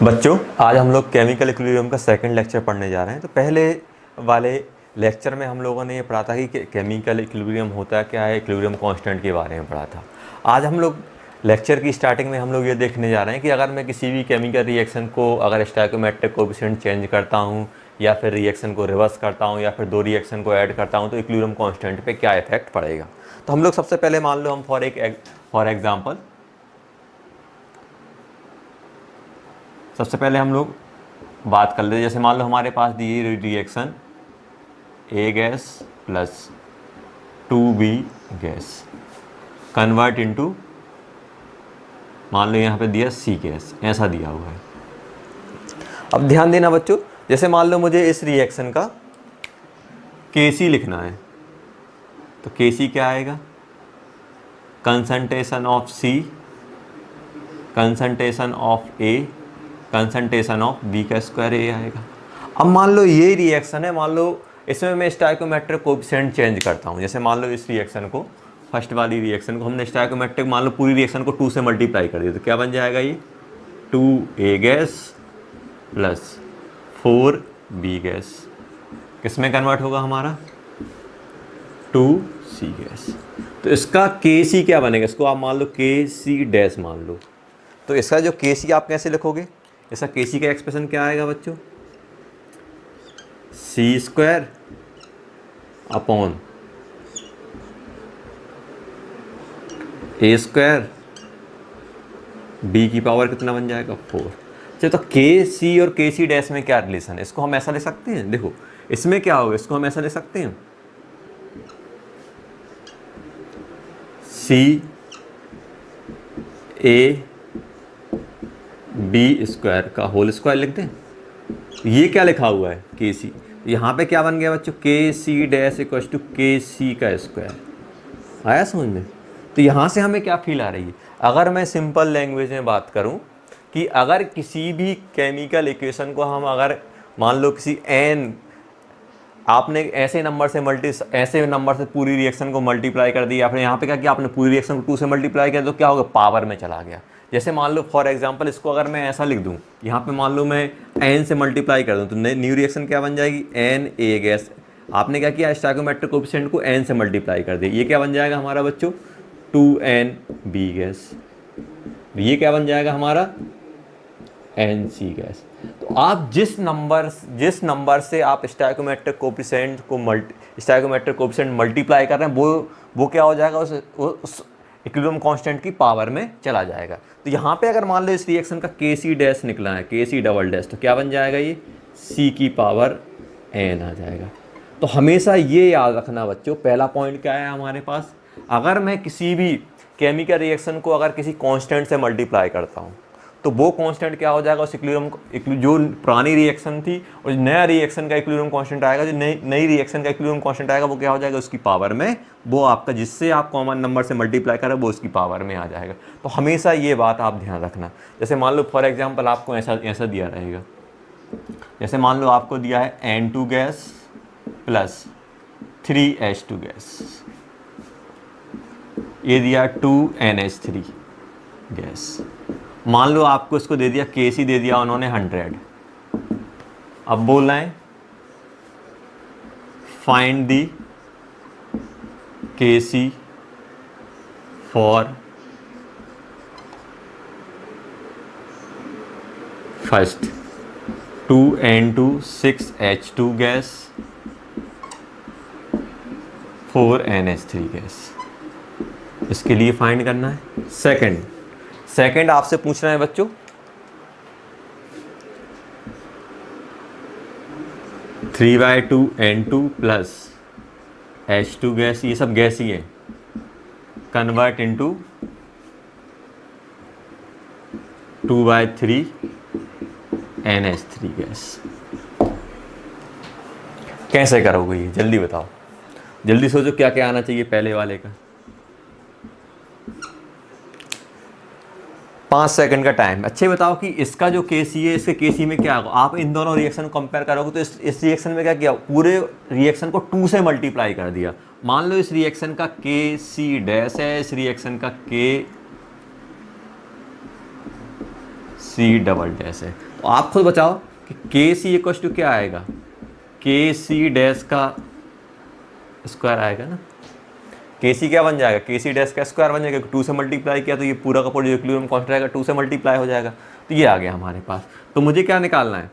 बच्चों, आज हम लोग केमिकल इक्विलिब्रियम का सेकंड लेक्चर पढ़ने जा रहे हैं। तो पहले वाले लेक्चर में हम लोगों ने ये पढ़ा था कि केमिकल इक्विलिब्रियम होता क्या है, इक्विलिब्रियम कांस्टेंट के बारे में पढ़ा था। आज हम लोग लेक्चर की स्टार्टिंग में हम लोग ये देखने जा रहे हैं कि अगर मैं किसी भी केमिकल रिएक्शन को अगर स्टोइकोमेट्रिक कोएफिशिएंट चेंज करता हूँ या फिर रिएक्शन को रिवर्स करता हूँ या फिर दो रिएक्शन को ऐड करता हूँ तो इक्विलिब्रियम कांस्टेंट पे क्या इफेक्ट पड़ेगा। तो हम लोग सबसे पहले मान लो हम फॉर एग्जांपल सबसे पहले हम लोग बात कर लेते, जैसे मान लो हमारे पास the reaction A gas plus 2B gas convert into, मान लो यहाँ पे दिया C गैस, ऐसा दिया हुआ है। अब ध्यान देना बच्चों, जैसे मान लो मुझे इस रिएक्शन का Kc लिखना है तो Kc क्या आएगा, concentration of C, concentration of A, concentration of B का स्क्वायर A आएगा। अब मान लो ये रिएक्शन है, मान लो इसमें मैं स्टोइकोमेट्रिक कोएफिशिएंट चेंज करता हूँ। जैसे मान लो इस रिएक्शन को, फर्स्ट वाली रिएक्शन को हमने स्टोइकोमेट्रिक, मान लो पूरी रिएक्शन को 2 से मल्टीप्लाई कर दिया तो क्या बन जाएगा, ये 2A gas plus 4B gas किस में कन्वर्ट होगा हमारा, 2C गैस। तो इसका Kc क्या बनेगा, इसको आप मान लो Kc डैश मान लो। तो इसका जो Kc आप कैसे लिखोगे, इसका Kc का एक्सप्रेशन क्या आएगा बच्चों, C square upon A square B की पावर कितना बन जाएगा, 4। चलो तो Kc और Kc डैश में क्या रिलेशन है, इसको हम ऐसा ले सकते हैं। देखो इसमें क्या होगा, इसको हम ऐसा ले सकते हैं, C A B स्क्वायर का होल स्क्वायर लिख दें। ये क्या लिखा हुआ है, Kc, यहाँ पे क्या बन गया बच्चों, Kc dash equal to Kc का स्क्वायर। आया समझ में। तो यहाँ से हमें क्या फील आ रही है, अगर मैं सिंपल लैंग्वेज में बात करूँ कि अगर किसी भी केमिकल इक्वेशन को हम अगर मान लो किसी n, आपने ऐसे नंबर से पूरी रिएक्शन को मल्टीप्लाई कर दिया, आपने यहाँ पे क्या किया, आपने पूरी रिएक्शन को 2 से मल्टीप्लाई किया तो क्या होगा, पावर में चला गया। जैसे मान लो फॉर एग्जांपल इसको अगर मैं ऐसा लिख दूँ, यहाँ पे मान लो मैं n से मल्टीप्लाई कर दूँ तो न्यू रिएक्शन क्या बन जाएगी, Na गैस। आपने क्या किया, स्टोइकोमेट्रिक कोएफिशिएंट को n से मल्टीप्लाई कर दिया, ये क्या बन जाएगा हमारा बच्चों, 2NB गैस। ये क्या बन जाएगा हमारा, NC गैस। तो आप जिस नंबर से आप स्टोइकोमेट्रिक कोएफिशिएंट मल्टीप्लाई कर रहे हैं वो क्या हो जाएगा, उस इक्विलिब्रियम कांस्टेंट की पावर में चला जाएगा। तो यहाँ पे अगर मान लो इस रिएक्शन का Kc डैश निकला है, Kc डबल डैश, तो क्या बन जाएगा, ये C की पावर N आ जाएगा। तो हमेशा ये याद रखना बच्चों, पहला पॉइंट क्या है हमारे पास, अगर मैं किसी भी केमिकल रिएक्शन को अगर किसी कांस्टेंट से मल्टीप्लाई करता हूँ तो वो कांस्टेंट क्या हो जाएगा, उस इक्विलिब्रियम, जो पुरानी रिएक्शन थी और नया रिएक्शन का इक्विलिब्रियम कांस्टेंट आएगा, जो नई रिएक्शन का इक्विलिब्रियम कांस्टेंट आएगा वो क्या हो जाएगा, उसकी पावर में, वो आपका जिससे आप कॉमन नंबर से मल्टीप्लाई करें वो उसकी पावर में आ जाएगा। तो हमेशा ये बात आप ध्यान रखना। जैसे मान लो फॉर एग्जाम्पल आपको ऐसा दिया रहेगा, जैसे मान लो आपको दिया है N2 gas plus 3H2 gas, ये दिया 2NH3 गैस। मान लो आपको इसको दे दिया, Kc दे दिया उन्होंने 100। अब बोल रहे हैं find the Kc for first 2N2 6H2 gas 4NH3 gas, इसके लिए फाइंड करना है। सेकंड आपसे पूछना है बच्चों, three by 2N2 plus H2 gas, ये सब गैस ही है, कन्वर्ट इनटू 2/3 NH3 गैस। कैसे करोगे ये, जल्दी बताओ, जल्दी सोचो क्या क्या आना चाहिए पहले वाले का। 5 सेकंड का टाइम। अच्छे बताओ कि इसका जो Kc है, इसके Kc में क्या होगा। आप इन दोनों रिएक्शन को कंपेयर करोगे तो इस रिएक्शन में क्या किया, पूरे रिएक्शन को 2 से मल्टीप्लाई कर दिया। मान लो इस रिएक्शन का Kc डैश है, इस रिएक्शन का Kc सी डबल डैश है। तो आप खुद बताओ कि के सी इक्वल टू क्या आएगा, के सी डैश का स्क्वायर आएगा ना। के सी क्या बन जाएगा, के सी डैश का स्क्वायर बन जाएगा, 2 से मल्टीप्लाई किया तो ये पूरा का पूरा जो इक्विलिब्रियम कांस्टेंट आएगा 2 से मल्टीप्लाई हो जाएगा। तो ये आ गया हमारे पास। तो मुझे क्या निकालना है,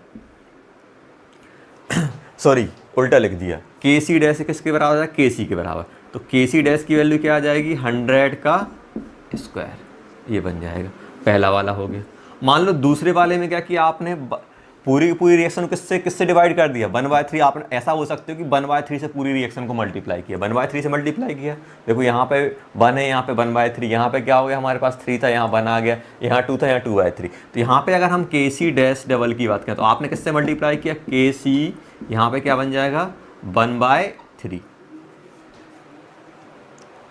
सॉरी उल्टा लिख दिया, के सी डैश किसके बराबर है, के सी के बराबर। तो के सी डैश की वैल्यू क्या आ जाएगी, 100 का स्क्वायर, ये बन जाएगा। पहला वाला हो गया। मान लो दूसरे वाले में क्या किया आपने, पूरी की पूरी रिएक्शन किससे किससे डिवाइड कर दिया, 1/3। आपने ऐसा हो सकते हो कि 1/3 से पूरी रिएक्शन को मल्टीप्लाई किया, 1/3 से मल्टीप्लाई किया। देखो यहाँ पे 1 है, यहाँ पे 1/3, यहाँ पे क्या हो गया हमारे पास 3 था, यहाँ 1 आ गया, यहाँ 2 था, यहाँ 2/3। तो यहाँ पे अगर हम के सी डैश डबल की बात करें तो आपने किससे मल्टीप्लाई किया, के सी, यहाँ पे क्या बन जाएगा 1/3,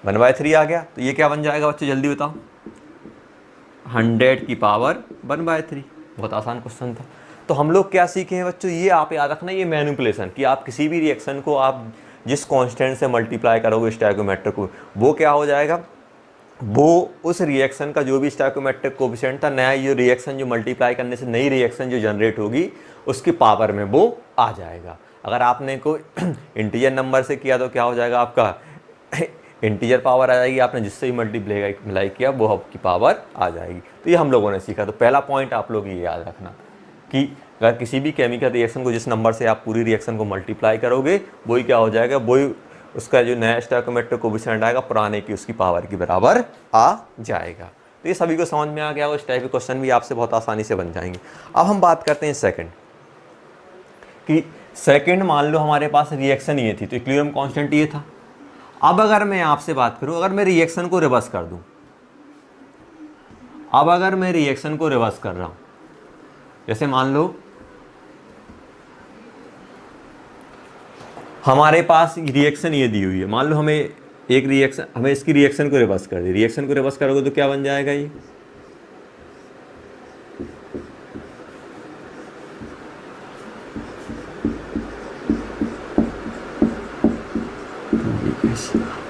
1/3 आ गया। तो ये क्या बन जाएगा बच्चों जल्दी बताओ, 100 की पावर 1/3। बहुत आसान क्वेश्चन था। तो हम लोग क्या सीखे हैं बच्चों, ये आप याद रखना, ये मैनिपुलेशन, कि आप किसी भी रिएक्शन को आप जिस कांस्टेंट से मल्टीप्लाई करोगे स्टोइकोमेट्रिक को, वो क्या हो जाएगा, वो उस रिएक्शन का जो भी स्टोइकोमेट्रिक कोएफिशिएंट था, नया ये रिएक्शन जो मल्टीप्लाई करने से नई रिएक्शन जो जनरेट होगी उसकी पावर में वो आ जाएगा। अगर आपने कोई इंटीजर नंबर से किया तो क्या हो जाएगा आपका इंटीजर पावर आ जाएगी, आपने जिससे भी मल्टीप्लाई किया वो आपकी पावर आ जाएगी। तो ये हम लोगों ने सीखा। तो पहला पॉइंट आप लोग ये याद रखना कि अगर किसी भी केमिकल रिएक्शन को जिस नंबर से आप पूरी रिएक्शन को मल्टीप्लाई करोगे वही क्या हो जाएगा, वही उसका जो नया स्टोइकोमेट्रिक कोएफिशिएंट आएगा पुराने की उसकी पावर के बराबर आ जाएगा। तो ये सभी को समझ में आ गया, उस टाइप के क्वेश्चन भी आपसे बहुत आसानी से बन जाएंगे। अब हम बात करते हैं सेकंड, कि सेकंड मान लो हमारे पास रिएक्शन ये थी तो इक्विलिब्रियम कांस्टेंट ये था। अब अगर मैं आपसे बात करूं, अगर मैं रिएक्शन को रिवर्स कर दूं, अब अगर मैं रिएक्शन को रिवर्स कर रहा हूं, जैसे मान लो हमारे पास रिएक्शन ये दी हुई है, मान लो हमें एक रिएक्शन, हमें इसकी रिएक्शन को रिवर्स कर दी, रिएक्शन को रिवर्स करोगे तो क्या बन जाएगा, ये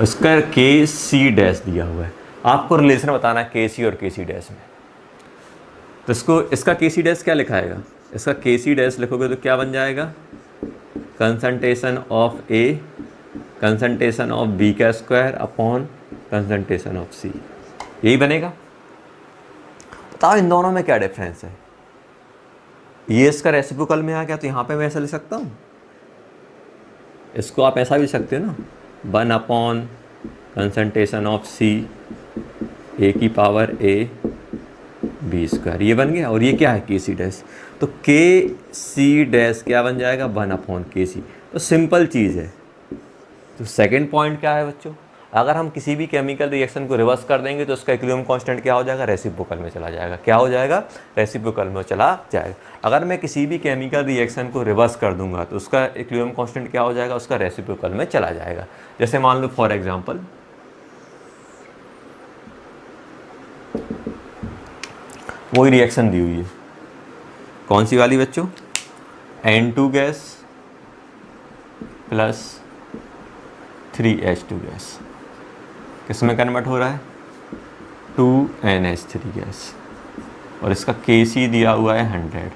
इसका के सी डैश दिया हुआ है, आपको रिलेशन बताना है के सी और के सी डैश में। तो इसको, इसका के सी डैश क्या लिखाएगा, इसका के सी डैश लिखोगे तो क्या बन जाएगा, concentration of A, concentration of B का square upon concentration of C, यही बनेगा। बताओ इन दोनों में क्या डिफरेंस है। ये इसका रेसिप्रोकल में आ गया तो यहाँ पे मैं ऐसा लिख सकता हूँ, इसको आप ऐसा भी लिख सकते हो ना, 1 अपॉन कंसंट्रेशन ऑफ सी ए की पावर ए बी स्क्वायर, ये बन गया। और ये क्या है, के सी डैश, तो के सी डैश क्या बन जाएगा, 1 अपॉन के सी। तो सिंपल चीज़ है। तो सेकंड पॉइंट क्या है बच्चों, अगर हम किसी भी केमिकल रिएक्शन को रिवर्स कर देंगे तो उसका इक्विलिब्रियम कांस्टेंट क्या हो जाएगा, रेसिप्रोकल में चला जाएगा। क्या हो जाएगा, रेसिप्रोकल में चला जाएगा। अगर मैं किसी भी केमिकल रिएक्शन को रिवर्स कर दूंगा तो उसका इक्विलिब्रियम कांस्टेंट क्या हो जाएगा, उसका रेसिप्रोकल में चला जाएगा। जैसे मान लो फॉर एग्जांपल वही रिएक्शन दी हुई है, कौन सी वाली बच्चों, N2 gas plus 3H2 gas, किस में कन्वर्ट हो रहा है, 2NH3 गैस, और इसका Kc दिया हुआ है 100।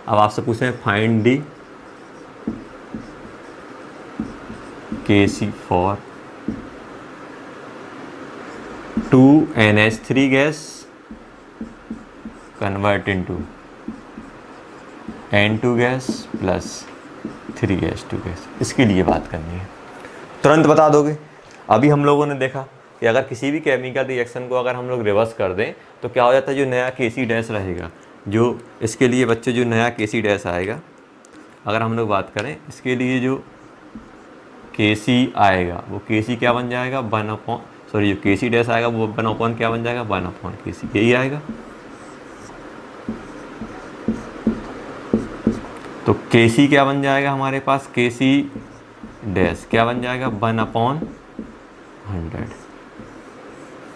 अब आपसे पूछते हैं find D Kc for 2NH3 gas convert into N2 gas plus 3H2 gas, इसके लिए बात करनी है। तुरंत बता दोगे। अभी हम लोगों ने देखा कि अगर किसी भी केमिकल रिएक्शन को अगर हम लोग रिवर्स कर दें तो क्या हो जाता है, जो नया के सी डैश रहेगा, जो इसके लिए बच्चों जो नया के सी डैश आएगा, अगर हम लोग बात करें इसके लिए जो के सी आएगा वो के सी क्या बन जाएगा, 1 अपॉन, सॉरी जो के सी डैश आएगा वो 1 अपॉन क्या बन जाएगा, 1 अपॉन के सी, यही आएगा। तो के सी क्या बन जाएगा हमारे पास, के सी डैश क्या बन जाएगा, 1 अपॉन 100।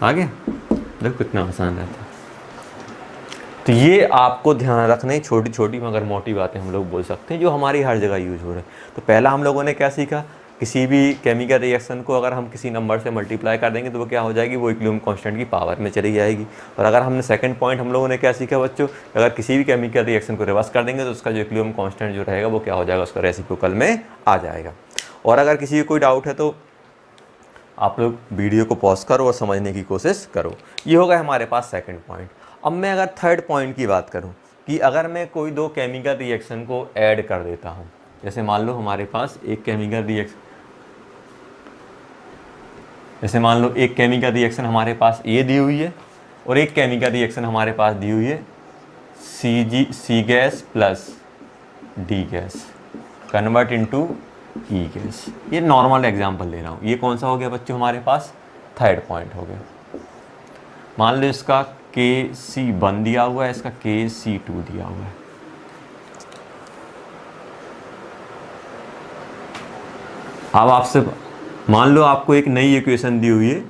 आ गया, देखो कितना आसान रहता है। तो ये आपको ध्यान रखना है, छोटी छोटी मगर मोटी बातें हम लोग बोल सकते हैं जो हमारी हर जगह यूज हो रहे हैं। तो पहला हम लोगों ने क्या सीखा किसी भी केमिकल रिएक्शन को अगर हम किसी नंबर से मल्टीप्लाई कर देंगे तो वो क्या हो जाएगी, वो इक्विलिब्रियम कांस्टेंट की पावर में चली जाएगी। और अगर हमने सेकंड पॉइंट हम लोगों ने क्या सीखा बच्चों, अगर किसी भी केमिकल रिएक्शन को रिवर्स कर देंगे तो उसका जो इक्विलिब्रियम कांस्टेंट जो रहेगा वो क्या हो जाएगा, उसका रेसिप्रोकल में आ जाएगा। और अगर किसी को कोई डाउट है तो आप लोग वीडियो को पॉज करो और समझने की कोशिश करो। ये होगा हमारे पास सेकंड पॉइंट। अब मैं अगर थर्ड पॉइंट की बात करूं कि अगर मैं कोई दो केमिकल रिएक्शन को ऐड कर देता हूं, जैसे मान लो हमारे पास एक केमिकल रिएक्शन, जैसे मान लो एक केमिकल रिएक्शन हमारे पास ए दी हुई है और एक केमिकल रिएक्शन हमारे पास दी हुई है C gas plus D gas convert into E gas. ये नॉर्मल एग्जांपल ले रहा हूँ। ये कौन सा हो गया बच्चों, हमारे पास थर्ड पॉइंट हो गया। मान लो इसका K(C)1 दिया हुआ है, इसका K(C)2 दिया हुआ है। अब आपसे मान लो आपको एक नई इक्वेशन दी हुई है,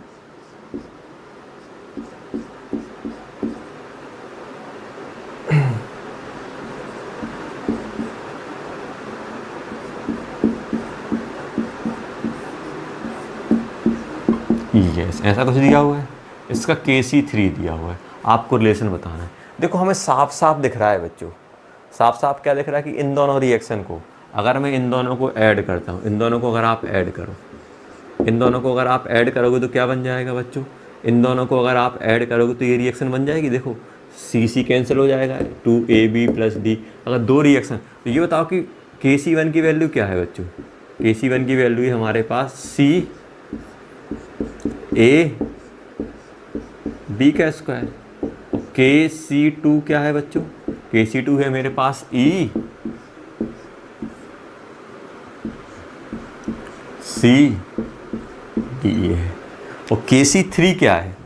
यस ऐसा कुछ दिया हुआ है, इसका Kc3 दिया हुआ है, आपको रिलेशन बताना है। देखो हमें साफ साफ दिख रहा है बच्चों, साफ साफ क्या दिख रहा है कि इन दोनों रिएक्शन को अगर मैं इन दोनों को ऐड करता हूँ, इन दोनों को अगर आप ऐड करो, इन दोनों को अगर आप ऐड करोगे तो क्या बन जाएगा बच्चों, इन दोनों को अगर आप ऐड करोगे तो ये रिएक्शन बन जाएगी। देखो C कैंसिल हो जाएगा, 2AB + D। अगर दो रिएक्शन, तो ये बताओ कि Kc1 की वैल्यू क्या है बच्चों, Kc1 की वैल्यू है हमारे पास CaB का स्क्वायर। Kc2 क्या है बच्चों, Kc2 है मेरे पास ECD है। और Kc3 क्या है,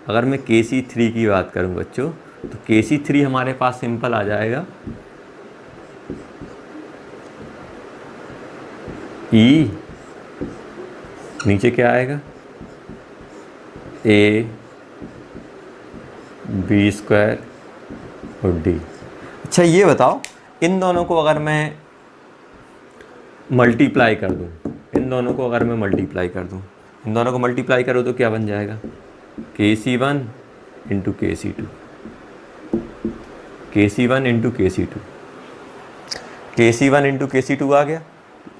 अगर मैं Kc3 की बात करूं बच्चों तो Kc3 हमारे पास सिंपल आ जाएगा E, नीचे क्या आएगा AB² और D। अच्छा ये बताओ, इन दोनों को अगर मैं मल्टीप्लाई कर दूं, इन दोनों को अगर मैं मल्टीप्लाई कर दूं, इन दोनों को मल्टीप्लाई करो तो क्या बन जाएगा, Kc1 × Kc2, Kc1 × Kc2, Kc1 × Kc2 आ गया।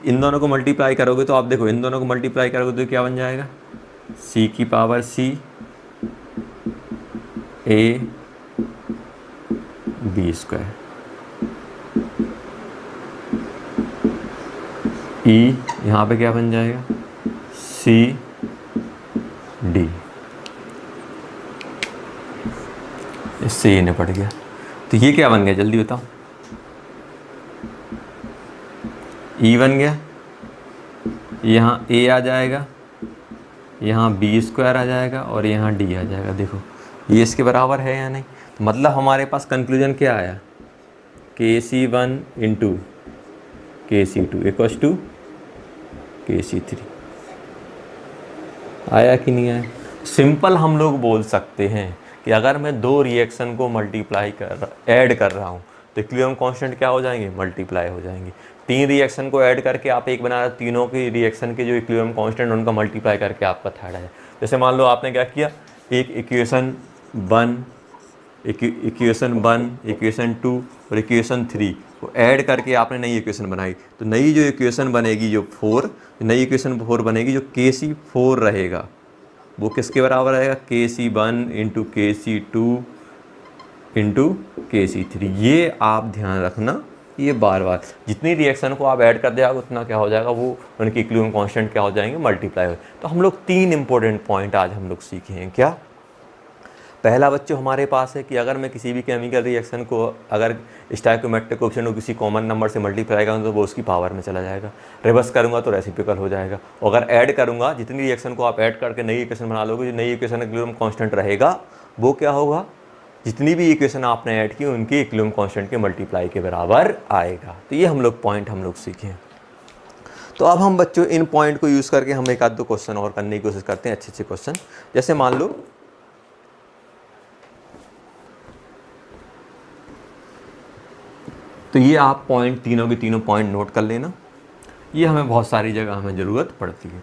इन दोनों को मल्टीप्लाई करोगे तो आप देखो, इन दोनों को मल्टीप्लाई करोगे तो क्या बन जाएगा, C⁻C AB² E, यहाँ पे क्या बन जाएगा CD। इससे ये निपट गया। तो ये क्या बन गया जल्दी बताओ, E बन गया, यहाँ A आ जाएगा, यहाँ B² आ जाएगा और यहाँ D आ जाएगा। देखो ये इसके बराबर है या नहीं, तो मतलब हमारे पास कंक्लूजन क्या आया, Kc1 × Kc2 = Kc3। आया कि नहीं आया। सिंपल हम लोग बोल सकते हैं कि अगर मैं दो रिएक्शन को मल्टीप्लाई ऐड कर रहा हूँ तो इक्विलिब्रियम कांस्टेंट क्या हो जाएंगे, मल्टीप्लाई हो जाएंगे। तीन रिएक्शन को ऐड करके आप एक बना रहे, तीनों की रिएक्शन के जो इक्विलिब्रियम कांस्टेंट उनका मल्टीप्लाई करके आपका थर्ड है। जैसे मान लो आपने क्या किया, एक इक्वेशन 1, इक्वेशन 2 और इक्वेशन 3 को ऐड करके आपने नई इक्वेशन बनाई। तो नई जो इक्वेशन बनेगी, जो 4 नई इक्वेशन 4 बनेगी, जो Kc4 रहेगा वो किसके बराबर रहेगा, Kc1 × Kc2 × Kc3। ये आप ध्यान रखना, ये बार बार जितनी रिएक्शन को आप ऐड कर देगा उतना क्या हो जाएगा, वो उनकी इक्विलिब्रियम कांस्टेंट क्या हो जाएंगे, मल्टीप्लाई हो। तो हम लोग 3 इंपॉर्टेंट पॉइंट आज हम लोग सीखे हैं। क्या पहला बच्चों हमारे पास है कि अगर मैं किसी भी केमिकल रिएक्शन को अगर स्टोइकोमेट्रिक कोएफिशिएंट को किसी कॉमन नंबर से मल्टीप्लाई करूँगा तो वो उसकी पावर में चला जाएगा, रिवर्स करूँगा तो रेसिप्रोकल हो जाएगा। और अगर ऐड करूँगा, जितनी रिएक्शन को आप ऐड करके नई इक्वेशन बना लोगे, जो नई इक्वेशन इक्विलिब्रियम कांस्टेंट रहेगा वो क्या होगा, जितनी भी इक्वेशन आपने ऐड की उनकी इक्विलिब्रियम कांस्टेंट के मल्टीप्लाई के बराबर आएगा। तो ये हम लोग पॉइंट हम लोग सीखे। तो अब हम बच्चों इन पॉइंट को यूज़ करके हम एक आध दो क्वेश्चन और करने की कोशिश करते हैं, अच्छे क्वेश्चन। जैसे मान लो तो ये आप पॉइंट तीनों के तीनों पॉइंट नोट कर लेना। ये हमें बहुत सारी जगह हमें ज़रूरत पड़ती है।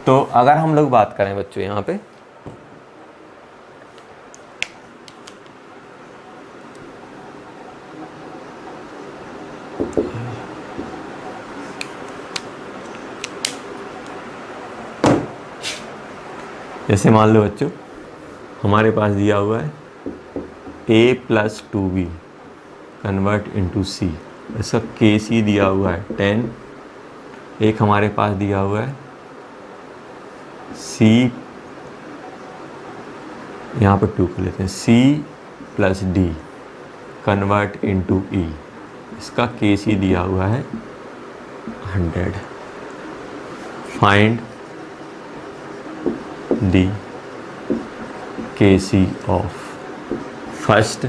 तो अगर हम लोग बात करें बच्चों यहाँ पे, जैसे मान लो बच्चों हमारे पास दिया हुआ है a plus 2b convert into C, इसका के सी दिया हुआ है 10, एक हमारे पास दिया हुआ है c, यहाँ पर 2 कर लेते हैं, c plus D convert into E, इसका के सी दिया हुआ है 100। फाइंड दी के सी ऑफ फर्स्ट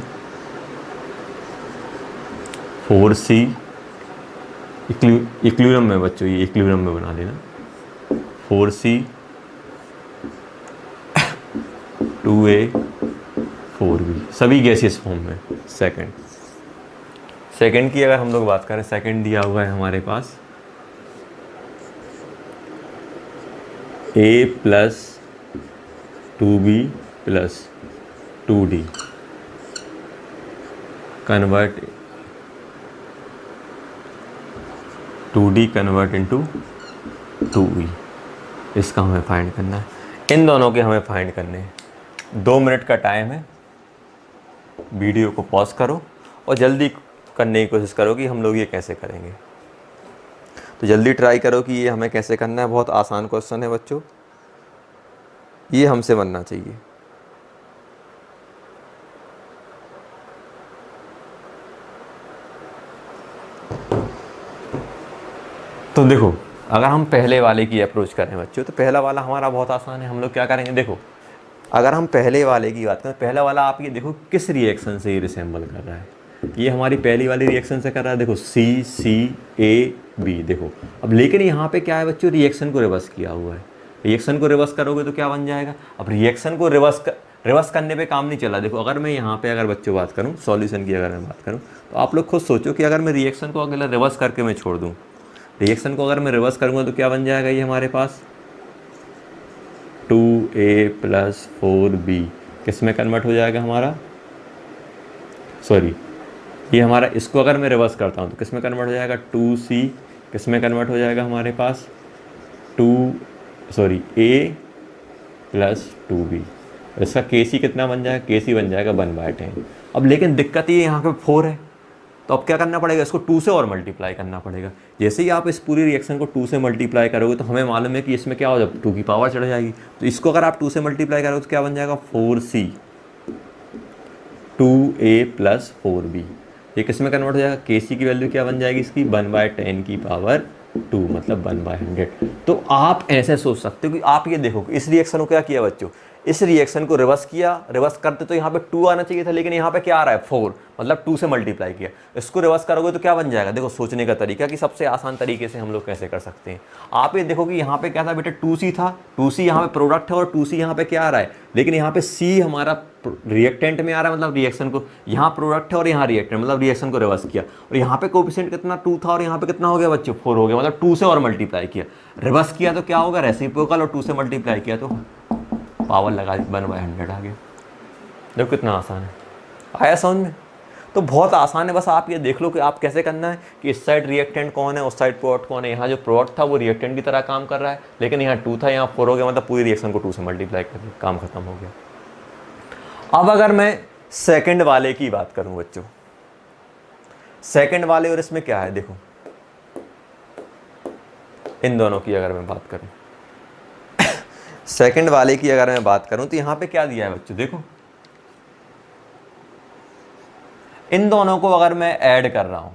4c, इक्विलिब्रियम में बच्चों, ये इक्विलिब्रियम में बना लेना, 4c 2a 4b, सभी गैसियस फॉर्म में। सेकंड की अगर हम लोग बात करें, सेकंड दिया हुआ है हमारे पास a plus 2b plus 2d convert 2d convert into 2e, इसका हमें फाइंड करना है। इन दोनों के हमें फाइंड करने हैं। 2 मिनट का टाइम है, वीडियो को पॉज करो और जल्दी करने की कोशिश करो कि हम लोग ये कैसे करेंगे। तो जल्दी ट्राई करो कि ये हमें कैसे करना है। बहुत आसान क्वेश्चन है बच्चों, ये हमसे बनना चाहिए। तो देखो, अगर हम पहले वाले की अप्रोच करें बच्चों, तो पहला वाला हमारा बहुत आसान है। हम लोग क्या करेंगे, देखो अगर हम पहले वाले की बात करें, पहला वाला आप ये देखो किस रिएक्शन से ये रिसेंबल कर रहा है। ये हमारी पहली वाली रिएक्शन से कर रहा है, देखो सी सी ए बी, देखो। अब लेकिन यहाँ पे क्या है बच्चों, रिएक्शन को रिवर्स किया हुआ है। रिएक्शन को रिवर्स करोगे तो क्या बन जाएगा। अब रिएक्शन को रिवर्स करने पे काम नहीं चला। देखो अगर मैं यहाँ पे अगर बच्चों बात करूँ, सॉल्यूशन की अगर मैं बात करूँ, तो आप लोग खुद सोचो कि अगर मैं रिएक्शन को अगर रिवर्स करके मैं छोड़ दूँ, रिएक्शन को अगर मैं रिवर्स करूँगा तो क्या बन जाएगा ये हमारे पास 2a प्लस 4b किस में कन्वर्ट हो जाएगा हमारा, सॉरी ये हमारा, इसको अगर मैं रिवर्स करता हूँ तो किस में कन्वर्ट हो जाएगा, 2c किस में कन्वर्ट हो जाएगा हमारे पास a प्लस 2b। इसका के सी कितना बन जाएगा, के सी बन जाएगा 1/10। अब लेकिन दिक्कत ये यहाँ पे 4 है, तो अब क्या करना पड़ेगा, इसको 2 से और मल्टीप्लाई करना पड़ेगा। जैसे ही आप इस पूरी रिएक्शन को 2 से मल्टीप्लाई करोगे तो हमें मालूम है कि इसमें क्या हो जाए, 2 की पावर चढ़ जाएगी। तो इसको अगर आप 2 से मल्टीप्लाई करोगे तो क्या बन जाएगा, 4c 2a प्लस 4b। ये किस में कन्वर्ट हो जाएगा, के सी की वैल्यू क्या बन जाएगी इसकी, 1/10 की पावर 2, मतलब 1/100। तो आप ऐसे सोच सकते हो कि आप ये देखो इस रिएक्शन को क्या किया बच्चों, इस रिएक्शन को रिवर्स किया, रिवर्स करते तो यहाँ पे 2 आना चाहिए था, लेकिन यहाँ पे क्या आ रहा है 4, मतलब 2 से मल्टीप्लाई किया। इसको रिवर्स करोगे तो क्या बन जाएगा, देखो सोचने का तरीका कि सबसे आसान तरीके से हम लोग कैसे कर सकते हैं। आप ये देखो कि यहाँ पे क्या था बेटा, 2c था, 2c यहाँ पे प्रोडक्ट है और 2c यहाँ पे क्या आ रहा है, लेकिन यहाँ पे c हमारा रिएक्टेंट में आ रहा है, मतलब रिएक्शन को, यहाँ प्रोडक्ट है और यहाँ रिएक्टेंट, मतलब रिएक्शन को रिवर्स किया। और यहाँ पे कोएफिशिएंट कितना 2 था और यहाँ पे कितना हो गया बच्चों, 4 हो गया, मतलब 2 से और मल्टीप्लाई किया। रिवर्स किया तो क्या होगा, रेसिप्रोकल, और 2 से मल्टीप्लाई किया तो पावर लगा 1/100 आ गया। देखो कितना आसान है, आया समझ में। तो बहुत आसान है, बस आप ये देख लो कि आप कैसे करना है कि इस साइड रिएक्टेंट कौन है, उस साइड प्रोडक्ट कौन है। यहाँ जो प्रोडक्ट था वो रिएक्टेंट की तरह काम कर रहा है, लेकिन यहाँ 2 था, यहाँ 4 हो गया, मतलब पूरी रिएक्शन को 2 से मल्टीप्लाई कर दिया, काम खत्म हो गया। अब अगर मैं सेकंड वाले की बात करूँ बच्चों, सेकंड वाले और इसमें क्या है, देखो इन दोनों की अगर मैं बात करूँ, सेकंड वाले की अगर मैं बात करूं तो यहाँ पे क्या दिया है बच्चों, देखो इन दोनों को अगर मैं ऐड कर रहा हूं,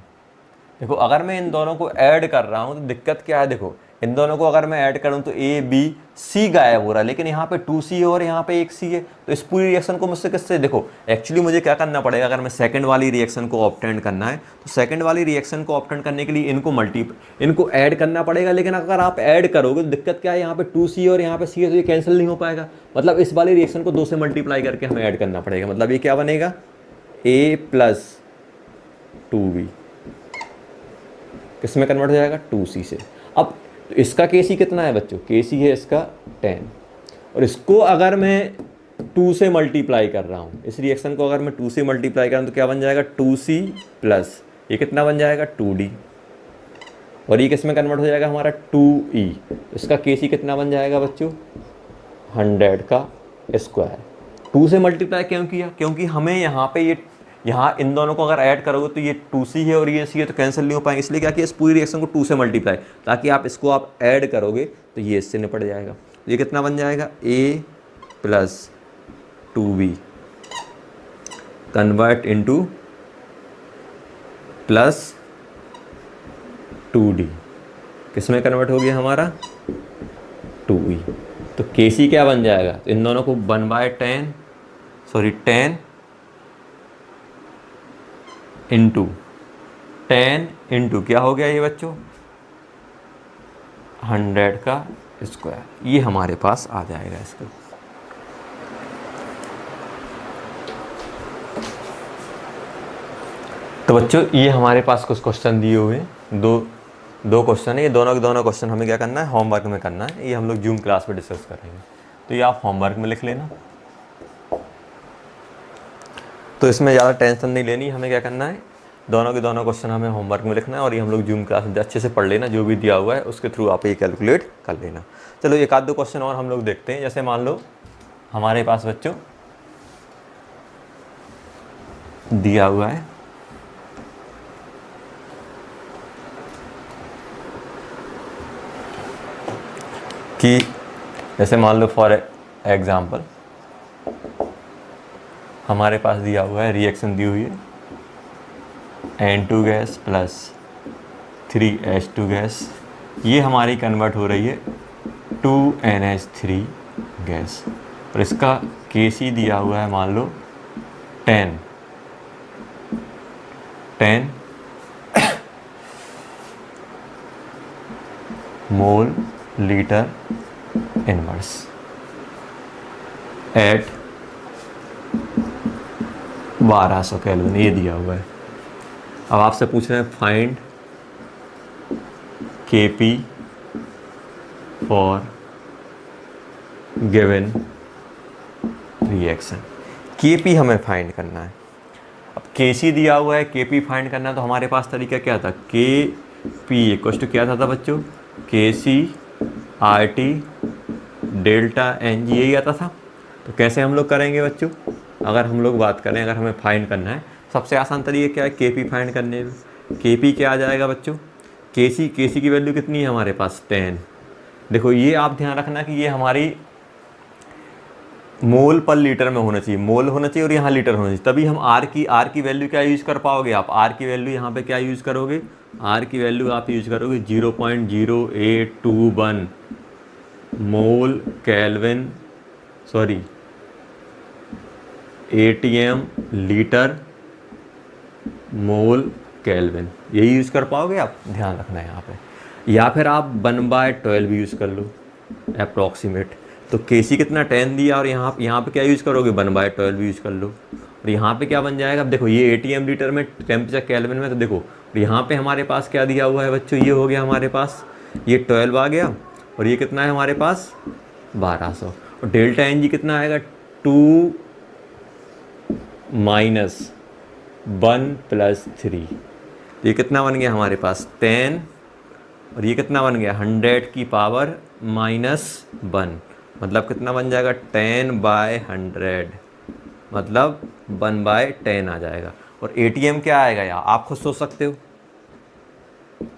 देखो अगर मैं इन दोनों को ऐड कर रहा हूं तो दिक्कत क्या है, देखो इन दोनों को अगर मैं ऐड करूं तो a b c गायब हो रहा है, लेकिन यहाँ पे 2c है और यहाँ पे 1c है। तो इस पूरी रिएक्शन को मुझसे किससे, देखो एक्चुअली मुझे क्या करना पड़ेगा, अगर मैं सेकंड वाली रिएक्शन को ऑब्टेन करना है तो सेकंड वाली रिएक्शन को ऑब्टेन करने के लिए इनको ऐड करना पड़ेगा। लेकिन अगर आप ऐड करोगे तो दिक्कत क्या है, यहाँ पे 2c और यहाँ पे c है, तो ये कैंसिल नहीं हो पाएगा। मतलब इस वाली रिएक्शन को 2 से मल्टीप्लाई करके हमें ऐड करना पड़ेगा। मतलब ये क्या बनेगा, ए प्लस 2b किस में कन्वर्ट हो जाएगा, 2c से। अब इसका केसी कितना है बच्चों, केसी है इसका 10, और इसको अगर मैं 2 से मल्टीप्लाई कर रहा हूँ, इस रिएक्शन को अगर मैं 2 से मल्टीप्लाई कर रहा हूँ तो क्या बन जाएगा, 2c प्लस ये कितना बन जाएगा, 2d, और ये किस में कन्वर्ट हो जाएगा हमारा, 2e। इसका केसी कितना बन जाएगा बच्चों, 100 का स्क्वायर। 2 से मल्टीप्लाई क्यों किया, क्योंकि हमें यहाँ पे ये यहाँ इन दोनों को अगर ऐड करोगे तो ये 2c है और ये c है तो कैंसिल नहीं हो पाएंगे, इसलिए क्या किया, इस पूरी रिएक्शन को 2 से मल्टीप्लाई, ताकि आप इसको आप ऐड करोगे तो ये इससे निपट जाएगा। ये कितना बन जाएगा, a plus 2b convert into plus 2d किस में कन्वर्ट हो गया हमारा, 2e। तो केसी क्या बन जाएगा, तो इन दोनों को 10 इंटू क्या हो गया ये बच्चों, 100 का स्क्वायर, ये हमारे पास आ जाएगा इसका। तो बच्चों ये हमारे पास कुछ क्वेश्चन दिए हुए हैं, दो क्वेश्चन है, ये दोनों के दोनों क्वेश्चन हमें क्या करना है, होमवर्क में करना है, ये हम लोग जूम क्लास में डिस्कस करेंगे, तो ये आप होमवर्क में लिख लेना। तो इसमें ज़्यादा टेंशन नहीं लेनी, हमें क्या करना है, दोनों के दोनों क्वेश्चन हमें होमवर्क में लिखना है, और ये हम लोग जूम क्लास में अच्छे से पढ़ लेना, जो भी दिया हुआ है उसके थ्रू आप ये कैलकुलेट कर लेना। चलो एक आध दो क्वेश्चन और हम लोग देखते हैं। जैसे मान लो हमारे पास बच्चों दिया हुआ है कि जैसे मान लो फॉर एग्जांपल हमारे पास दिया हुआ है, रिएक्शन दी हुई है N2 gas plus 3H2 gas, ये हमारी कन्वर्ट हो रही है 2NH3 गैस, और इसका केसी दिया हुआ है मान लो 10 mole litre inverse at 1200 Kelvin, ये दिया हुआ है। अब आपसे पूछ रहे हैं find Kp for given reaction. Kp हमें फाइंड करना है। अब Kc दिया हुआ है, Kp फाइंड करना है, तो हमारे पास तरीका क्या था, Kp इक्वल टू क्या था बच्चों, Kc RT डेल्टा Ng, यही आता था। तो कैसे हम लोग करेंगे बच्चों, अगर हम लोग बात करें, अगर हमें फाइंड करना है, सबसे आसान तरीका क्या है, Kp फाइंड करने में। Kp क्या आ जाएगा बच्चों, Kc की वैल्यू कितनी है हमारे पास, 10। देखो ये आप ध्यान रखना कि ये हमारी मोल पर लीटर में होना चाहिए, मोल होना चाहिए और यहाँ लीटर होना चाहिए, तभी हम R की वैल्यू क्या यूज़ कर पाओगे आप, R की वैल्यू यहाँ पे क्या यूज़ करोगे, R की वैल्यू आप यूज़ करोगे 0.0821 मोल kelvin, sorry ATM litre mole kelvin, यही यूज़ कर पाओगे आप, ध्यान रखना है यहाँ पे। या फिर आप 1/12 यूज़ कर लो अप्रॉक्सीमेट। तो Kc कितना 10 दिया, और यहाँ पे क्या यूज़ करोगे, 1/12 यूज़ कर लो, और यहाँ पे क्या बन जाएगा। अब देखो ये ATM लीटर में, टेम्परेचर केल्विन में, तो देखो यहाँ पे हमारे पास क्या दिया हुआ है बच्चों, ये हो गया हमारे पास, ये 12 आ गया, और ये कितना है हमारे पास 1200, और डेल्टा Ng कितना आएगा 2 - 1 + 3, ये कितना बन गया हमारे पास 10, और ये कितना बन गया 100 की पावर -1, मतलब कितना बन जाएगा 10/100, मतलब 1/10 आ जाएगा। और ATM क्या आएगा, यार आप खुद सोच सकते हो,